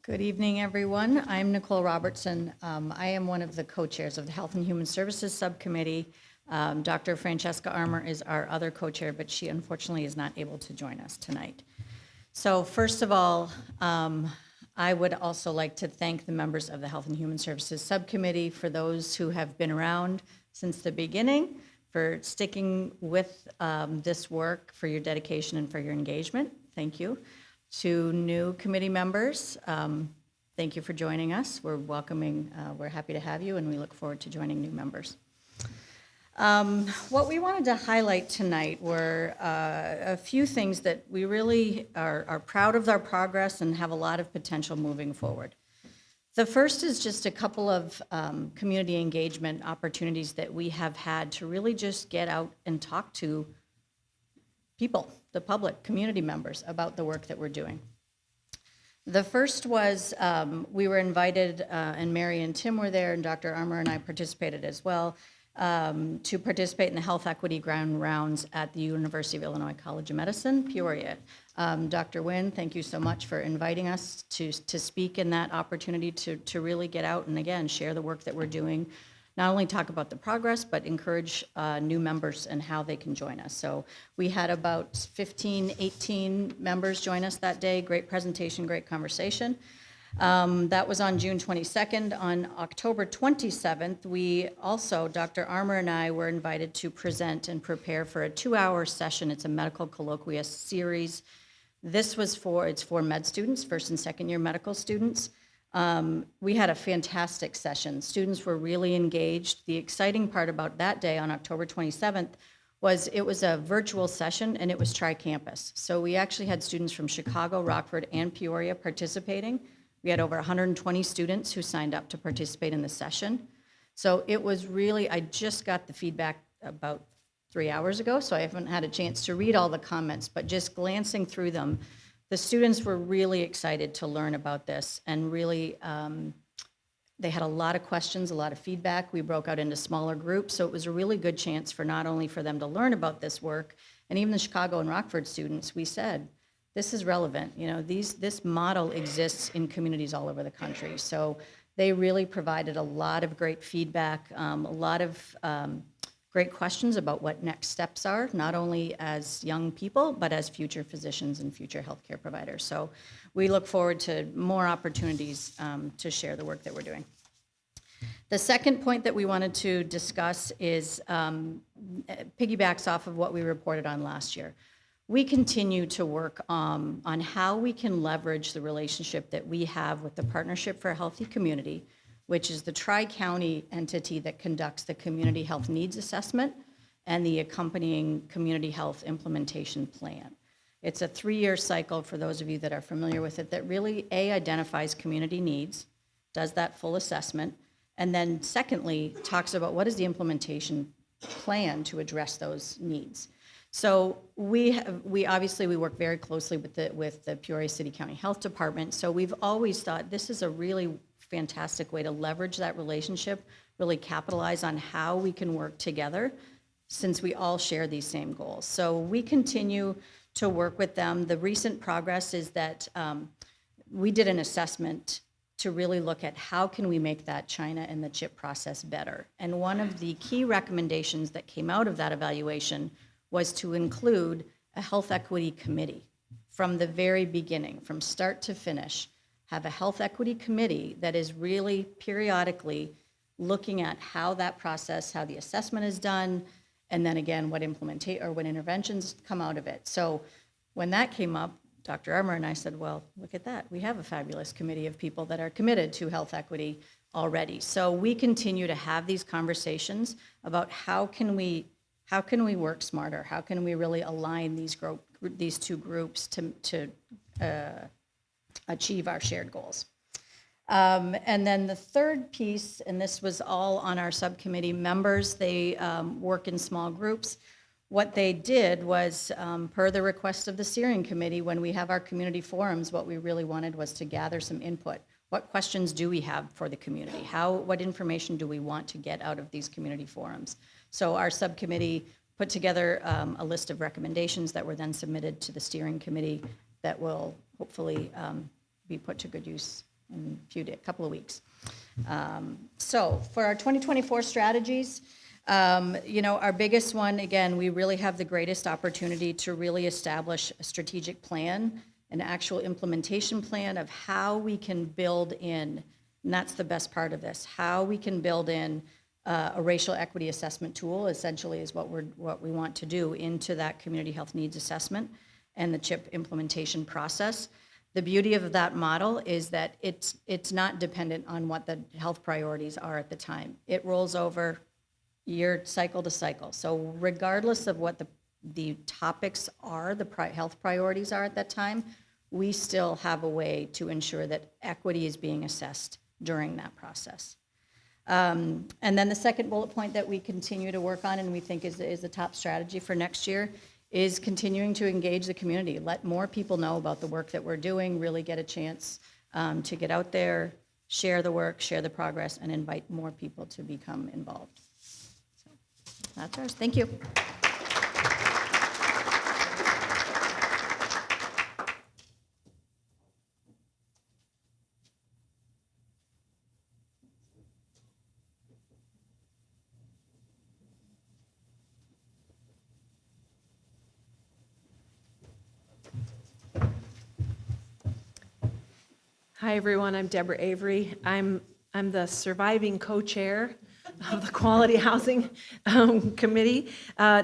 Good evening, everyone. I'm Nicole Robertson. I am one of the co-chairs of the Health and Human Services Subcommittee. Dr. Francesca Armour is our other co-chair, but she unfortunately is not able to join us tonight. So first of all, I would also like to thank the members of the Health and Human Services Subcommittee, for those who have been around since the beginning, for sticking with this work, for your dedication and for your engagement. Thank you. To new committee members, thank you for joining us. We're welcoming, we're happy to have you, and we look forward to joining new members. What we wanted to highlight tonight were a few things that we really are proud of our progress and have a lot of potential moving forward. The first is just a couple of community engagement opportunities that we have had to really just get out and talk to people, the public, community members, about the work that we're doing. The first was we were invited, and Mary and Tim were there, and Dr. Armour and I participated as well, to participate in the Health Equity Ground Rounds at the University of Illinois College of Medicine, Peoria. Dr. Nguyen, thank you so much for inviting us to speak in that opportunity to really get out and, again, share the work that we're doing. Not only talk about the progress, but encourage new members and how they can join us. So we had about 15, 18 members join us that day. Great presentation, great conversation. That was on June 22nd. On October 27th, we also, Dr. Armour and I, were invited to present and prepare for a 2-hour session. It's a medical colloquia series. This was it's for med students, first and second year medical students. We had a fantastic session. Students were really engaged. The exciting part about that day on October 27th was it was a virtual session, and it was tri-campus. So we actually had students from Chicago, Rockford, and Peoria participating. We had over 120 students who signed up to participate in the session. So it was really, I just got the feedback about 3 hours ago, so I haven't had a chance to read all the comments, but just glancing through them, the students were really excited to learn about this, and really, they had a lot of questions, a lot of feedback. We broke out into smaller groups, so it was a really good chance for not only for them to learn about this work, and even the Chicago and Rockford students, we said, this is relevant. You know, this model exists in communities all over the country. So they really provided a lot of great feedback, a lot of great questions about what next steps are, not only as young people, but as future physicians and future healthcare providers. So we look forward to more opportunities to share the work that we're doing. The second point that we wanted to discuss is piggybacks off of what we reported on last year. We continue to work on how we can leverage the relationship that we have with the Partnership for a Healthy Community, which is the tri-county entity that conducts the Community Health Needs Assessment and the accompanying Community Health Implementation Plan. It's a 3-year cycle, for those of you that are familiar with it, that really, A, identifies community needs, does that full assessment, and then secondly, talks about what is the implementation plan to address those needs. So we obviously work very closely with the Peoria City County Health Department, so we've always thought this is a really fantastic way to leverage that relationship, really capitalize on how we can work together since we all share these same goals. So we continue to work with them. The recent progress is that we did an assessment to really look at how can we make that China and the chip process better. And one of the key recommendations that came out of that evaluation was to include a health equity committee from the very beginning, from start to finish. Have a health equity committee that is really periodically looking at how that process, how the assessment is done, and then again, what interventions come out of it. So when that came up, Dr. Armour and I said, well, look at that. We have a fabulous committee of people that are committed to health equity already. So we continue to have these conversations about how can we work smarter? How can we really align these two groups to achieve our shared goals? And then the third piece, and this was all on our subcommittee members, they work in small groups. What they did was, per the request of the steering committee, when we have our community forums, what we really wanted was to gather some input. What questions do we have for the community? What information do we want to get out of these community forums? So our subcommittee put together a list of recommendations that were then submitted to the steering committee that will hopefully be put to good use in a couple of weeks. So for our 2024 strategies, our biggest one, again, we really have the greatest opportunity to really establish a strategic plan, an actual implementation plan of how we can build in, and that's the best part of this, how we can build in a racial equity assessment tool, essentially is what we want to do into that community health needs assessment and the CHIP implementation process. The beauty of that model is that it's not dependent on what the health priorities are at the time. It rolls over year cycle to cycle. So regardless of what the topics are, the health priorities are at that time, we still have a way to ensure that equity is being assessed during that process. And then the second bullet point that we continue to work on and we think is the top strategy for next year is continuing to engage the community. Let more people know about the work that we're doing, really get a chance to get out there, share the work, share the progress, and invite more people to become involved. So that's ours. Thank you. Hi, everyone. I'm Deborah Avery. I'm the surviving co-chair of the Quality Housing Committee.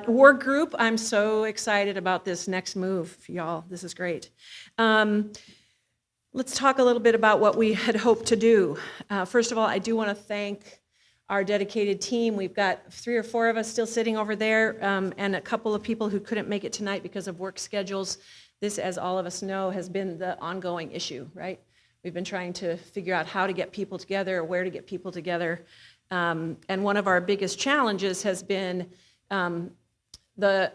Work group, I'm so excited about this next move, y'all. This is great. Let's talk a little bit about what we had hoped to do. First of all, I do want to thank our dedicated team. We've got 3 or 4 of us still sitting over there, and a couple of people who couldn't make it tonight because of work schedules. This, as all of us know, has been the ongoing issue, right? We've been trying to figure out how to get people together, where to get people together. And one of our biggest challenges has been the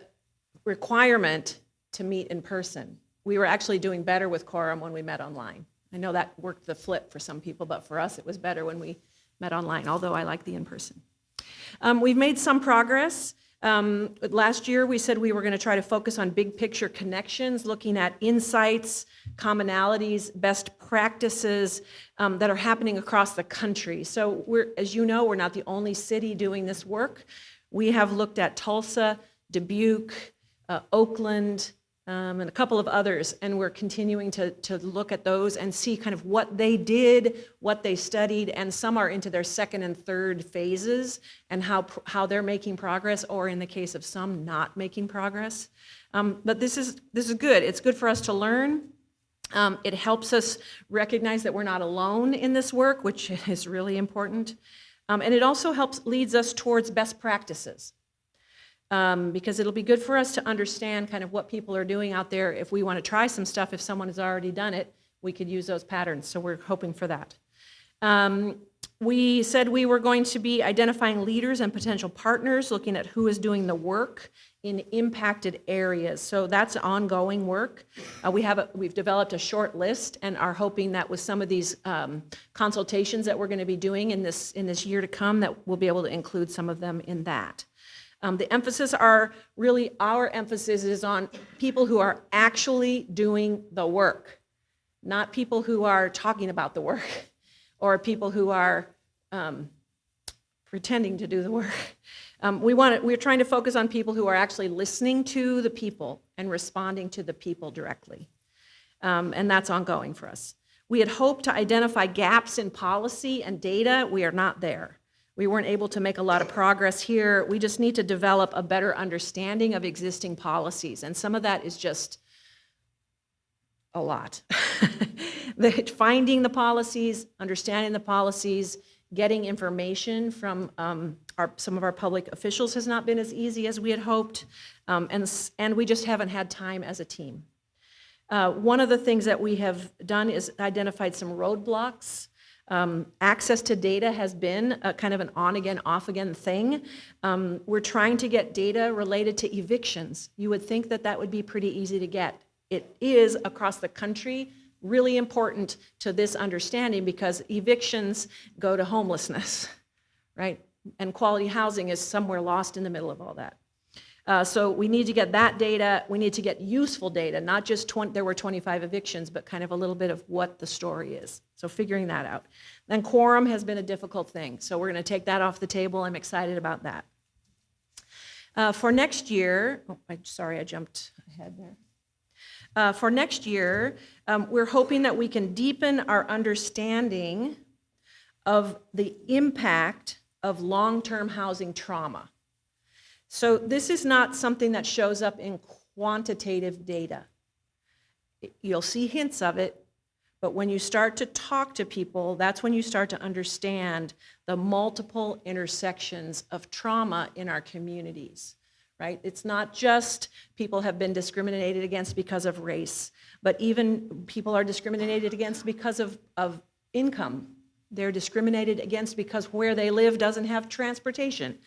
requirement to meet in person. We were actually doing better with quorum when we met online. I know that worked the flip for some people, but for us it was better when we met online, although I like the in-person. We've made some progress. Last year, we said we were going to try to focus on big picture connections, looking at insights, commonalities, best practices that are happening across the country. So as you know, we're not the only city doing this work. We have looked at Tulsa, Dubuque, Oakland, and a couple of others, and we're continuing to look at those and see kind of what they did, what they studied, and some are into their second and third phases and how they're making progress, or in the case of some, not making progress. But this is good. It's good for us to learn. It helps us recognize that we're not alone in this work, which is really important. And it also leads us towards best practices. Because it'll be good for us to understand kind of what people are doing out there. If we want to try some stuff, if someone has already done it, we could use those patterns. So we're hoping for that. We said we were going to be identifying leaders and potential partners, looking at who is doing the work in impacted areas. So that's ongoing work. We've developed a short list and are hoping that with some of these consultations that we're going to be doing in this year to come, that we'll be able to include some of them in that. The emphasis our emphasis is on people who are actually doing the work, not people who are talking about the work or people who are pretending to do the work. We're trying to focus on people who are actually listening to the people and responding to the people directly. And that's ongoing for us. We had hoped to identify gaps in policy and data. We are not there. We weren't able to make a lot of progress here. We just need to develop a better understanding of existing policies. And some of that is just a lot. Finding the policies, understanding the policies, getting information from some of our public officials has not been as easy as we had hoped. And we just haven't had time as a team. One of the things that we have done is identified some roadblocks. Access to data has been a kind of an on-again, off-again thing. We're trying to get data related to evictions. You would think that would be pretty easy to get. It is across the country really important to this understanding because evictions go to homelessness, right? And quality housing is somewhere lost in the middle of all that. So we need to get that data. We need to get useful data, not just there were 25 evictions, but kind of a little bit of what the story is. So figuring that out. Then quorum has been a difficult thing. So we're going to take that off the table. I'm excited about that. For next year, I jumped ahead there. For next year, we're hoping that we can deepen our understanding of the impact of long-term housing trauma. So this is not something that shows up in quantitative data. You'll see hints of it, but when you start to talk to people, that's when you start to understand the multiple intersections of trauma in our communities, right? It's not just people have been discriminated against because of race, but even people are discriminated against because of income. They're discriminated against because where they live doesn't have transportation.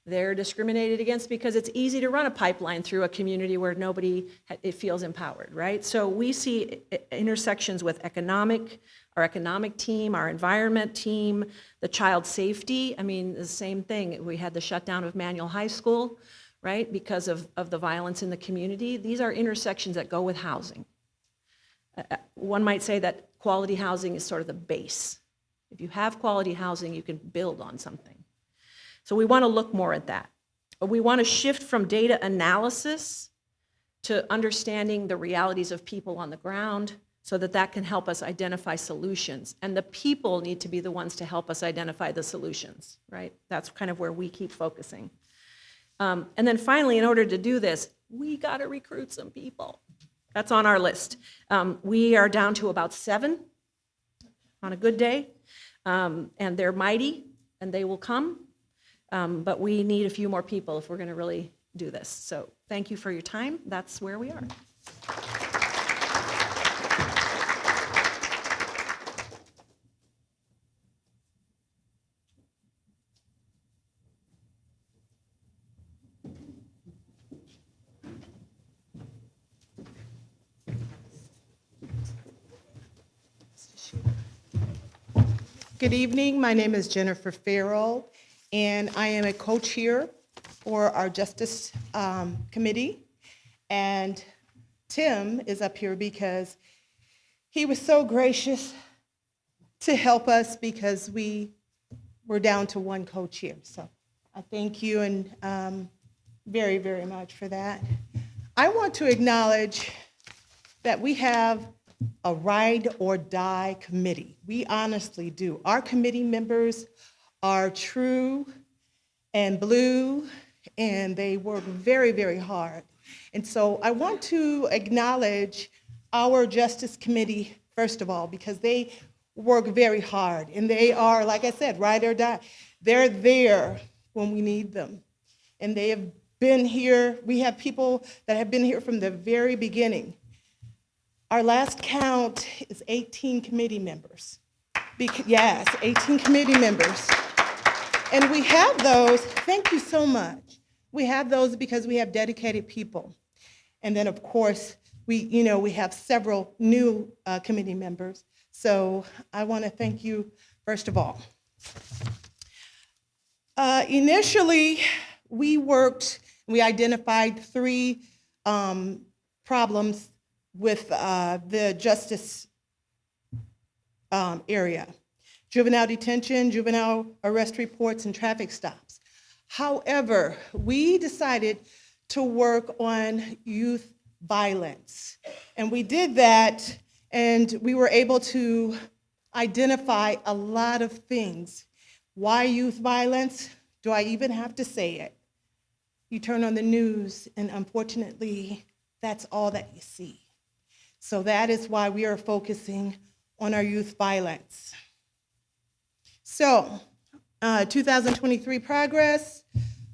They're discriminated against because it's easy to run a pipeline through a community where nobody feels empowered, right? So we see intersections with our economic team, our environment team, the child safety. I mean, the same thing. We had the shutdown of Manual High School, right, because of the violence in the community. These are intersections that go with housing. One might say that quality housing is sort of the base. If you have quality housing, you can build on something. So we want to look more at that. We want to shift from data analysis to understanding the realities of people on the ground so that can help us identify solutions. And the people need to be the ones to help us identify the solutions, right? That's kind of where we keep focusing. And then finally, in order to do this, we got to recruit some people. That's on our list. We are down to about 7 on a good day, and they're mighty, and they will come. But we need a few more people if we're going to really do this. So thank you for your time. That's where we are. Good evening. My name is Jennifer Farrell, and I am a co-chair for our Justice Committee. And Tim is up here because he was so gracious to help us because we were down to one co-chair. So I thank you and very, very much for that. I want to acknowledge that we have a ride or die committee. We honestly do. Our committee members are true and blue, and they work very, very hard. And so I want to acknowledge our Justice Committee, first of all, because they work very hard, and they are, like I said, ride or die. They're there when we need them. And they have been here. We have people that have been here from the very beginning. Our last count is 18 committee members. Yes, 18 committee members. And we have those, thank you so much. We have those because we have dedicated people. And then, of course, we have several new committee members. So I want to thank you, first of all. Initially, we identified 3 problems with the justice area: juvenile detention, juvenile arrest reports, and traffic stops. However, we decided to work on youth violence. And we did that, and we were able to identify a lot of things. Why youth violence? Do I even have to say it? You turn on the news, and unfortunately, that's all that you see. So that is why we are focusing on our youth violence. So, 2023 progress,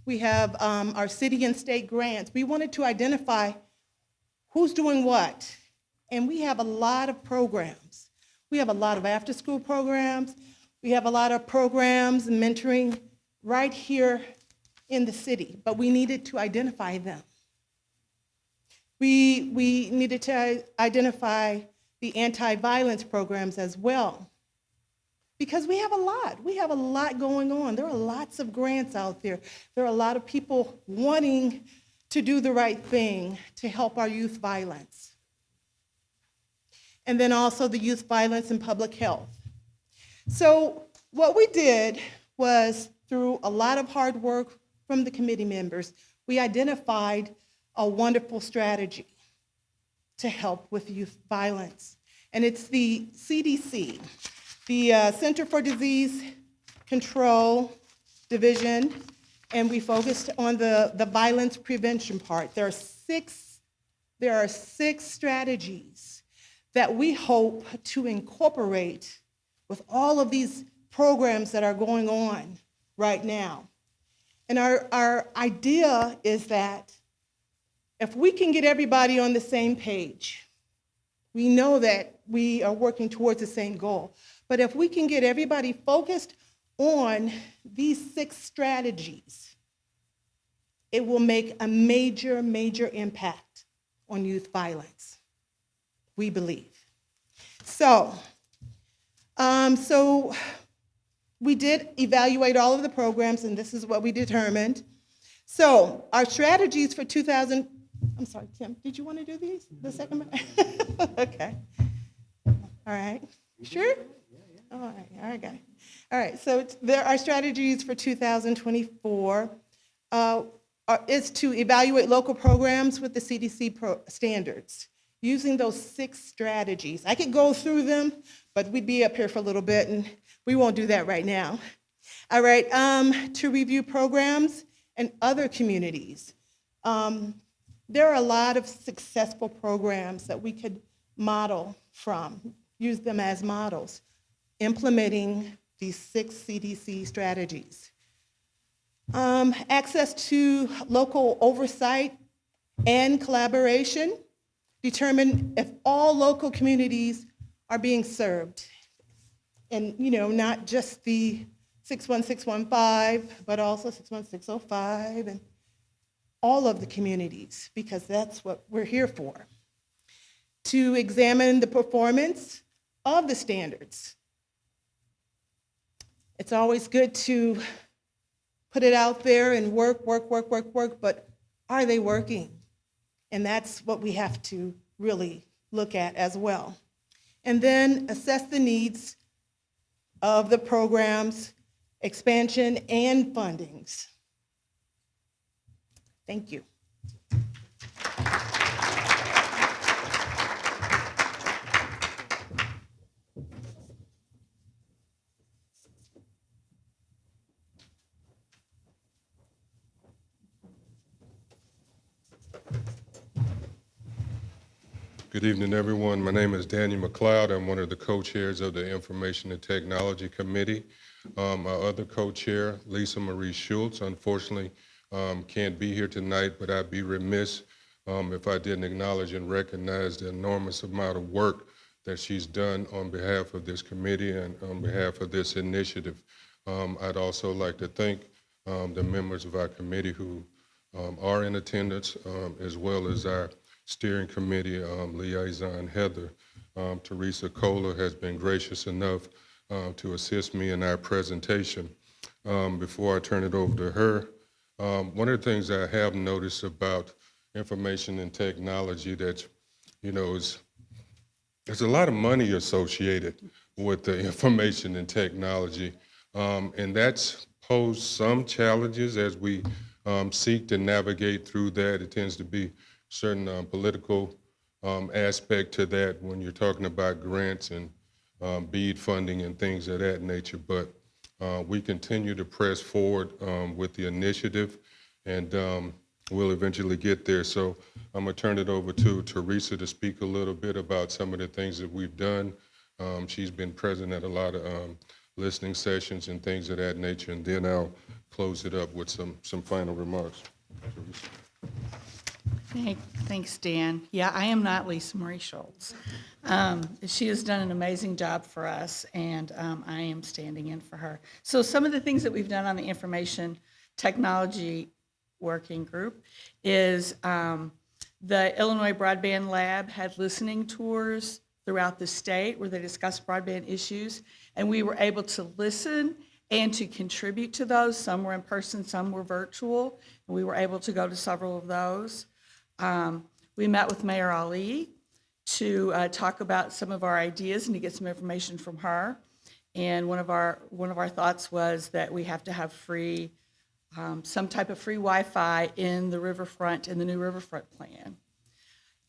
we have our city and state grants. We wanted to identify who's doing what, and we have a lot of programs. We have a lot of after-school programs. We have a lot of programs and mentoring right here in the city, but we needed to identify them. We needed to identify the anti-violence programs as well, because we have a lot. We have a lot going on. There are lots of grants out there. There are a lot of people wanting to do the right thing to help our youth violence. And then also the youth violence and public health. So what we did was, through a lot of hard work from the committee members, we identified a wonderful strategy to help with youth violence. And it's the CDC, the Center for Disease Control Division, and we focused on the violence prevention part. There are 6 strategies that we hope to incorporate with all of these programs that are going on right now. And our idea is that if we can get everybody on the same page, we know that we are working towards the same goal. But if we can get everybody focused on these 6 strategies, it will make a major, major impact on youth violence, we believe. So we did evaluate all of the programs, and this is what we determined. So our strategies for I'm sorry, Tim, did you want to do these? The second one? Okay. All right. Sure? All right. All right, so there are strategies for 2024 is to evaluate local programs with the CDC standards, using those 6 strategies. I could go through them, but we'd be up here for a little bit, and we won't do that right now. All right, to review programs and other communities. There are a lot of successful programs that we could model from, use them as models, implementing these 6 CDC strategies. Access to local oversight and collaboration. Determine if all local communities are being served. And, not just the 61615, but also 61605 and all of the communities, because that's what we're here for. To examine the performance of the standards. It's always good to put it out there and work, but are they working? And that's what we have to really look at as well. And then assess the needs of the programs, expansion and fundings. Thank you. Good evening, everyone. My name is Daniel McLeod. I'm one of the co-chairs of the Information and Technology Committee. Our other co-chair, Lisa Marie Schultz, unfortunately can't be here tonight, but I'd be remiss if I didn't acknowledge and recognize the enormous amount of work that she's done on behalf of this committee and on behalf of this initiative. I'd also like to thank the members of our committee who are in attendance, as well as our steering committee liaison, Heather. Teresa Kohler has been gracious enough to assist me in our presentation. Before I turn it over to her, one of the things I have noticed about information and technology that, there's a lot of money associated with the information and technology, and that's posed some challenges as we seek to navigate through that. It tends to be certain political aspect to that when you're talking about grants and BEAD funding and things of that nature. But we continue to press forward with the initiative, and we'll eventually get there. So I'm going to turn it over to Teresa to speak a little bit about some of the things that we've done. She's been present at a lot of listening sessions and things of that nature, and then I'll close it up with some final remarks. Teresa. Thanks, Dan. Yeah, I am not Lisa Marie Schultz. She has done an amazing job for us, and I am standing in for her. So some of the things that we've done on the information technology working group is the Illinois Broadband Lab had listening tours throughout the state where they discussed broadband issues, and we were able to listen and to contribute to those. Some were in person, some were virtual, and we were able to go to several of those. We met with Mayor Ali to talk about some of our ideas and to get some information from her. And one of our thoughts was that we have to have free, some type of free Wi-Fi in the riverfront, in the new riverfront plan.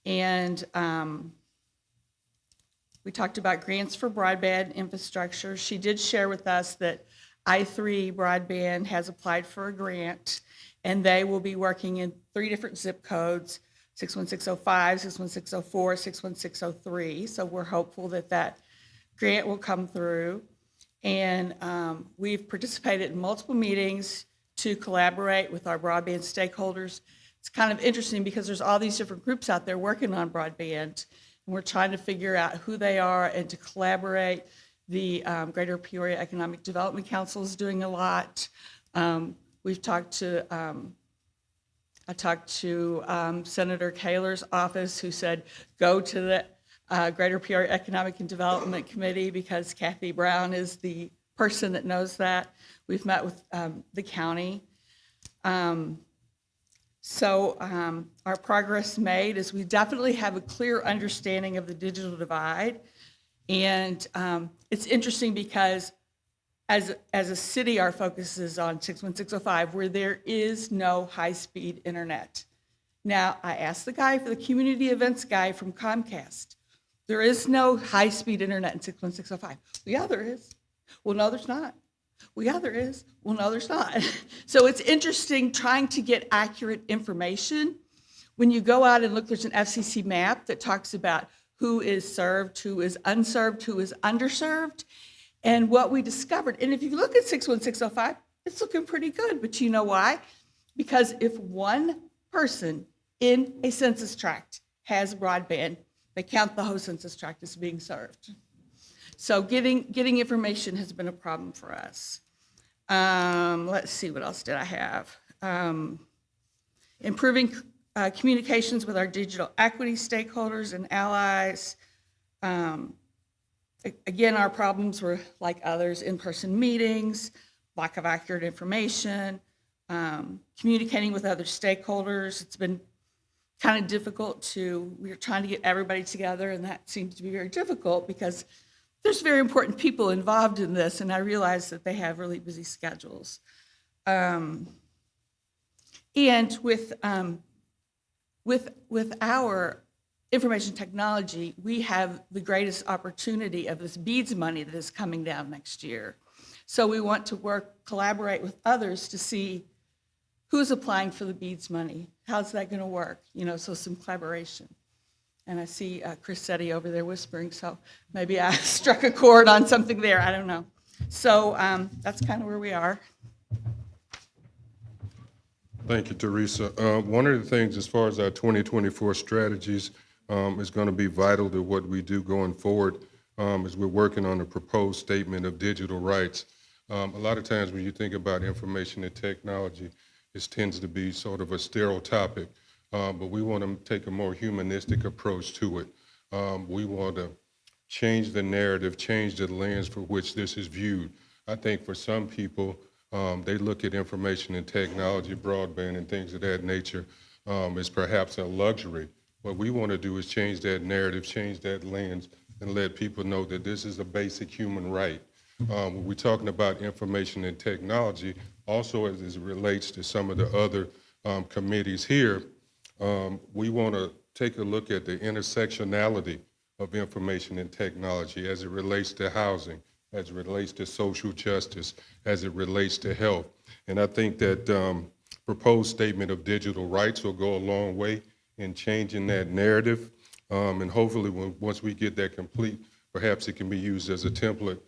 And we talked about grants for broadband infrastructure. She did share with us that I3 Broadband has applied for a grant, and they will be working in 3 different zip codes, 61605, 61604, 61603. So we're hopeful that that grant will come through. And we've participated in multiple meetings to collaborate with our broadband stakeholders. It's kind of interesting because there's all these different groups out there working on broadband, and we're trying to figure out who they are and to collaborate. The Greater Peoria Economic Development Council is doing a lot. We've talked to, I talked to Senator Kaler's office, who said, go to the Greater Peoria Economic and Development Committee because Kathy Brown is the person that knows that. We've met with the county. So our progress made is we definitely have a clear understanding of the digital divide. And it's interesting because as a city, our focus is on 61605, where there is no high-speed internet. Now, I asked the community events guy from Comcast, there is no high-speed internet in 61605. Well, yeah, there is. Well, no, there's not. Well, yeah, there is. Well, no, there's not. So it's interesting trying to get accurate information. When you go out and look, there's an FCC map that talks about who is served, who is unserved, who is underserved. And what we discovered, and if you look at 61605, it's looking pretty good. But you know why? Because if one person in a census tract has broadband, they count the whole census tract as being served. So getting information has been a problem for us. Let's see, what else did I have? Improving communications with our digital equity stakeholders and allies. Again, our problems were like others, in-person meetings, lack of accurate information, communicating with other stakeholders. It's been kind of difficult we were trying to get everybody together, and that seems to be very difficult because there's very important people involved in this, and I realize that they have really busy schedules. And with our information technology, we have the greatest opportunity of this BEADS money that is coming down next year. So we want to collaborate with others to see who's applying for the BEADS money. How's that going to work? So some collaboration. And I see Chris Setti over there whispering, so maybe I struck a chord on something there, I don't know. So that's kind of where we are. Thank you, Teresa. One of the things as far as our 2024 strategies is going to be vital to what we do going forward is we're working on a proposed statement of digital rights. A lot of times when you think about information and technology, it tends to be sort of a sterile topic, but we want to take a more humanistic approach to it. We want to change the narrative, change the lens for which this is viewed. I think for some people, they look at information and technology, broadband and things of that nature as perhaps a luxury. What we want to do is change that narrative, change that lens, and let people know that this is a basic human right. When we're talking about information and technology, also as it relates to some of the other committees here, we want to take a look at the intersectionality of information and technology as it relates to housing, as it relates to social justice, as it relates to health. And I think that proposed statement of digital rights will go a long way in changing that narrative. And hopefully once we get that complete, perhaps it can be used as a template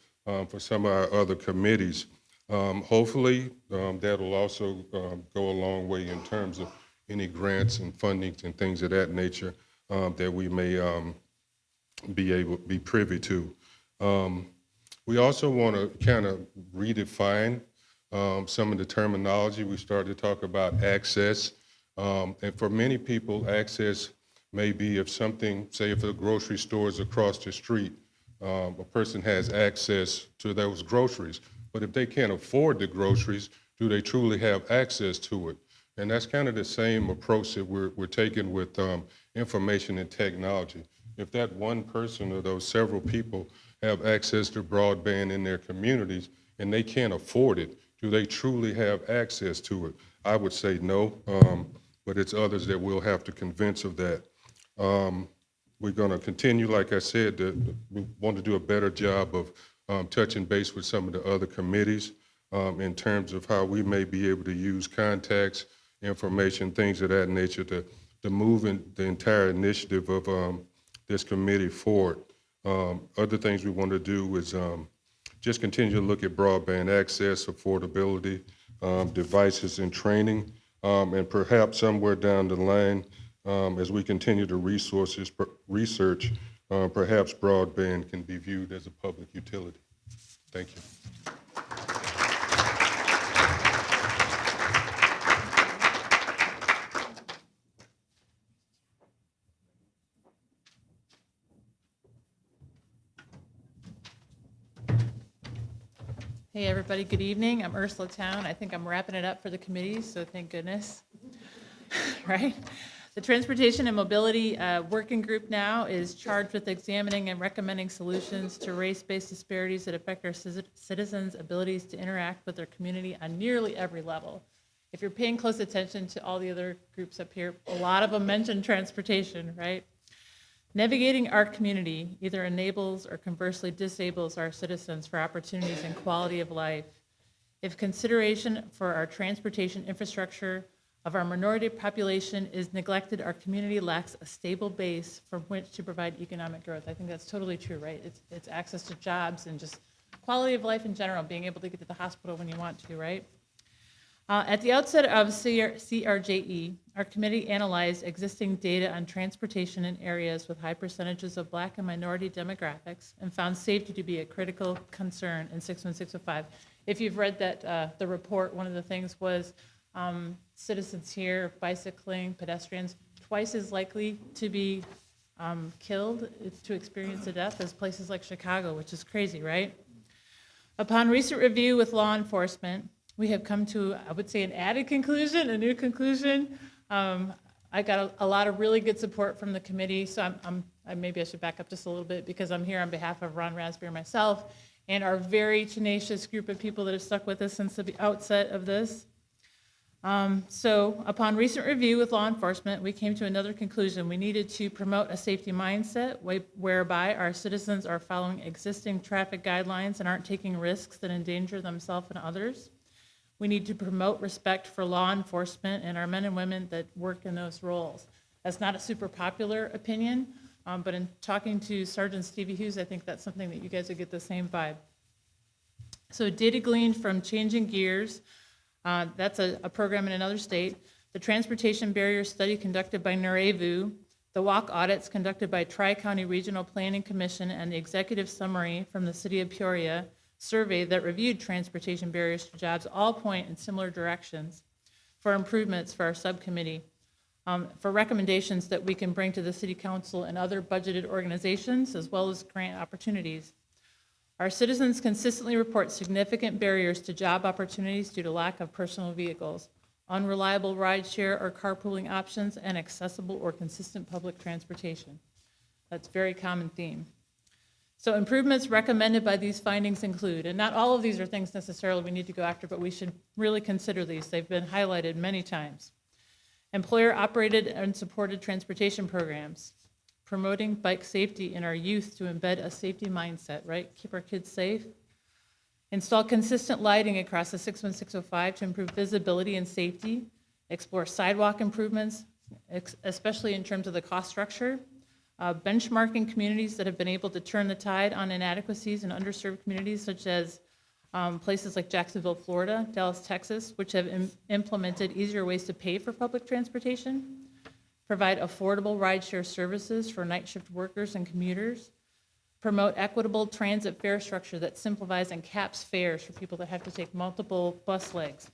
for some of our other committees. Hopefully that will also go a long way in terms of any grants and fundings and things of that nature that we may be privy to. We also want to kind of redefine some of the terminology. We started to talk about access. And for many people, access may be if something, say if a grocery store is across the street, a person has access to those groceries. But if they can't afford the groceries, do they truly have access to it? And that's kind of the same approach that we're taking with information and technology. If that one person or those several people have access to broadband in their communities and they can't afford it, do they truly have access to it? I would say no, but it's others that we'll have to convince of that. We're going to continue, like I said, we want to do a better job of touching base with some of the other committees in terms of how we may be able to use contacts, information, things of that nature to move in the entire initiative of this committee forward. Other things we want to do is just continue to look at broadband access, affordability, devices and training, and perhaps somewhere down the line, as we continue to research, perhaps broadband can be viewed as a public utility. Thank you. Hey, everybody, good evening. I'm Ursula Town. I think I'm wrapping it up for the committee, so thank goodness. Right? The Transportation and Mobility Working Group now is charged with examining and recommending solutions to race-based disparities that affect our citizens' abilities to interact with their community on nearly every level. If you're paying close attention to all the other groups up here, a lot of them mention transportation, right? Navigating our community either enables or conversely disables our citizens for opportunities and quality of life. If consideration for our transportation infrastructure of our minority population is neglected, our community lacks a stable base from which to provide economic growth. I think that's totally true, right? It's access to jobs and just quality of life in general, being able to get to the hospital when you want to, right? At the outset of CRJE, our committee analyzed existing data on transportation in areas with high percentages of Black and minority demographics and found safety to be a critical concern in 61605. If you've read that, the report, one of the things was citizens here, bicycling, pedestrians, twice as likely to be killed, to experience a death as places like Chicago, which is crazy, right? Upon recent review with law enforcement, we have come to, I would say, an added conclusion, a new conclusion. I got a lot of really good support from the committee, so maybe I should back up just a little bit because I'm here on behalf of Ron Raspberry, myself, and our very tenacious group of people that have stuck with us since the outset of this. So upon recent review with law enforcement, we came to another conclusion. We needed to promote a safety mindset whereby our citizens are following existing traffic guidelines and aren't taking risks that endanger themselves and others. We need to promote respect for law enforcement and our men and women that work in those roles. That's not a super popular opinion, but in talking to Sergeant Stevie Hughes, I think that's something that you guys would get the same vibe. So data gleaned from Changing Gears, that's a program in another state, the transportation barrier study conducted by NAREVU, the walk audits conducted by Tri-County Regional Planning Commission, and the executive summary from the City of Peoria survey that reviewed transportation barriers to jobs all point in similar directions for improvements for our subcommittee, for recommendations that we can bring to the City Council and other budgeted organizations, as well as grant opportunities. Our citizens consistently report significant barriers to job opportunities due to lack of personal vehicles, unreliable rideshare or carpooling options, and accessible or consistent public transportation. That's a very common theme. So improvements recommended by these findings include, and not all of these are things necessarily we need to go after, but we should really consider these. They've been highlighted many times. Employer-operated and supported transportation programs, promoting bike safety in our youth to embed a safety mindset, right? Keep our kids safe. Install consistent lighting across the 61605 to improve visibility and safety. Explore sidewalk improvements, especially in terms of the cost structure. Benchmarking communities that have been able to turn the tide on inadequacies in underserved communities, such as places like Jacksonville, Florida, Dallas, Texas, which have implemented easier ways to pay for public transportation. Provide affordable rideshare services for night shift workers and commuters. Promote equitable transit fare structure that simplifies and caps fares for people that have to take multiple bus legs.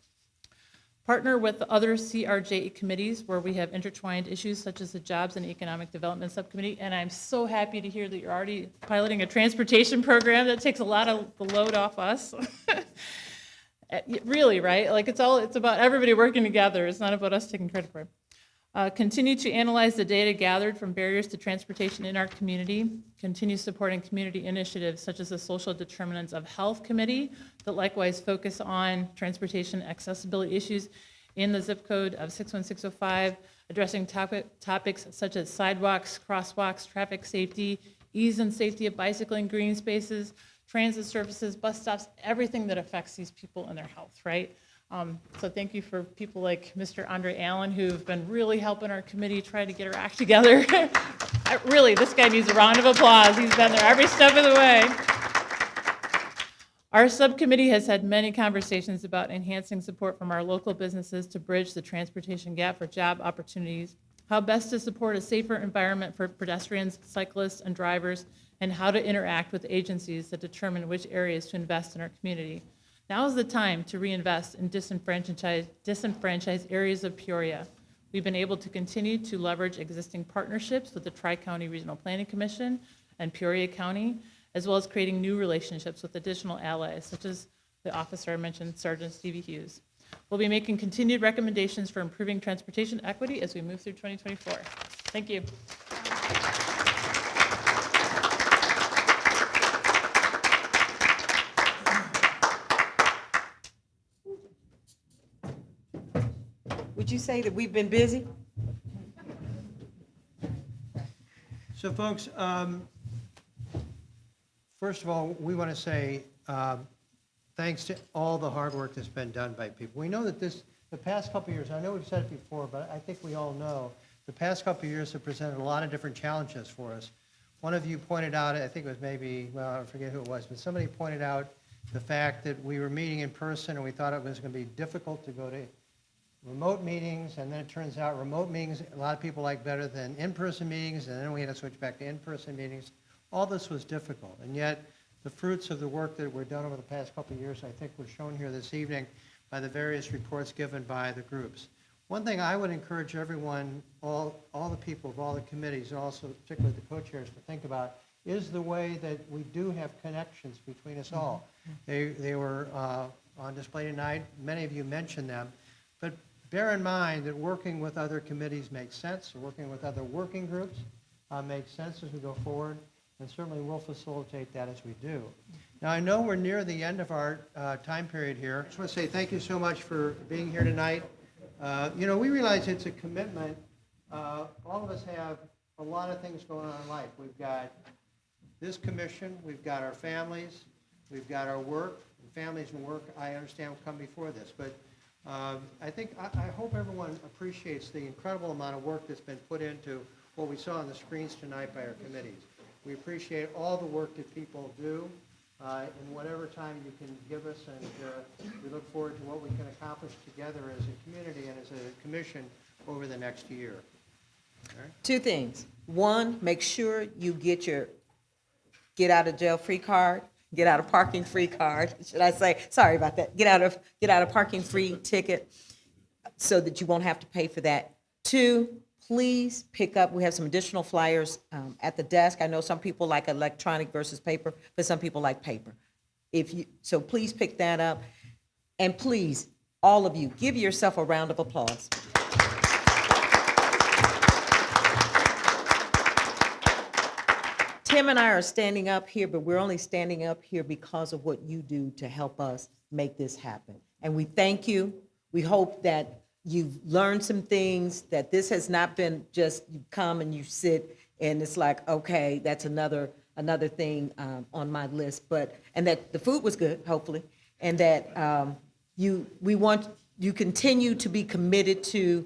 Partner with other CRJ committees where we have intertwined issues such as the Jobs and Economic Development Subcommittee. And I'm so happy to hear that you're already piloting a transportation program. That takes a lot of the load off us. Really, right? Like it's about everybody working together. It's not about us taking credit for it. Continue to analyze the data gathered from barriers to transportation in our community. Continue supporting community initiatives such as the Social Determinants of Health Committee that likewise focus on transportation accessibility issues in the zip code of 61605, addressing topics such as sidewalks, crosswalks, traffic safety, ease and safety of bicycling, green spaces, transit services, bus stops, everything that affects these people and their health, right? So thank you for people like Mr. Andre Allen who've been really helping our committee try to get our act together. Really, this guy needs a round of applause. He's been there every step of the way. Our subcommittee has had many conversations about enhancing support from our local businesses to bridge the transportation gap for job opportunities, how best to support a safer environment for pedestrians, cyclists, and drivers, and how to interact with agencies that determine which areas to invest in our community. Now is the time to reinvest in disenfranchised areas of Peoria. We've been able to continue to leverage existing partnerships with the Tri-County Regional Planning Commission and Peoria County, as well as creating new relationships with additional allies, such as the officer I mentioned, Sergeant Stevie Hughes. We'll be making continued recommendations for improving transportation equity as we move through 2024. Thank you. Would you say that we've been busy? So folks, first of all, we want to say thanks to all the hard work that's been done by people. We know that the past couple of years, I know we've said it before, but I think we all know, the past couple of years have presented a lot of different challenges for us. One of you pointed out, I think it was maybe, well, I forget who it was, but somebody pointed out the fact that we were meeting in person and we thought it was going to be difficult to go to remote meetings, and then it turns out remote meetings a lot of people like better than in-person meetings, and then we had to switch back to in-person meetings. All this was difficult, and yet the fruits of the work that were done over the past couple of years, I think, were shown here this evening by the various reports given by the groups. One thing I would encourage everyone, all the people of all the committees, and also particularly the co-chairs, to think about is the way that we do have connections between us all. They were on display tonight. Many of you mentioned them, but bear in mind that working with other committees makes sense. Working with other working groups makes sense as we go forward, and certainly we'll facilitate that as we do. Now, I know we're near the end of our time period here. I just want to say thank you so much for being here tonight. We realize it's a commitment. All of us have a lot of things going on in life. We've got this commission, we've got our families, we've got our work. Families and work, I understand, will come before this. But I hope everyone appreciates the incredible amount of work that's been put into what we saw on the screens tonight by our committees. We appreciate all the work that people do in whatever time you can give us, and we look forward to what we can accomplish together as a community and as a commission over the next year. All right? Two things. One, make sure you get your get out of jail free card, get out of parking free card, should I say? Sorry about that. Get out of parking free ticket so that you won't have to pay for that. Two, please pick up, we have some additional flyers at the desk. I know some people like electronic versus paper, but some people like paper. So please pick that up. And please, all of you, give yourself a round of applause. Tim and I are standing up here, but we're only standing up here because of what you do to help us make this happen. And we thank you. We hope that you've learned some things, that this has not been just you come and you sit and it's like, okay, that's another thing on my list, and that the food was good, hopefully, and that we want you continue to be committed to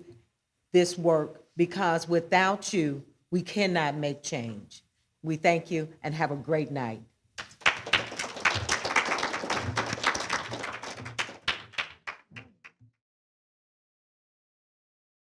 this work, because without you, we cannot make change. We thank you and have a great night.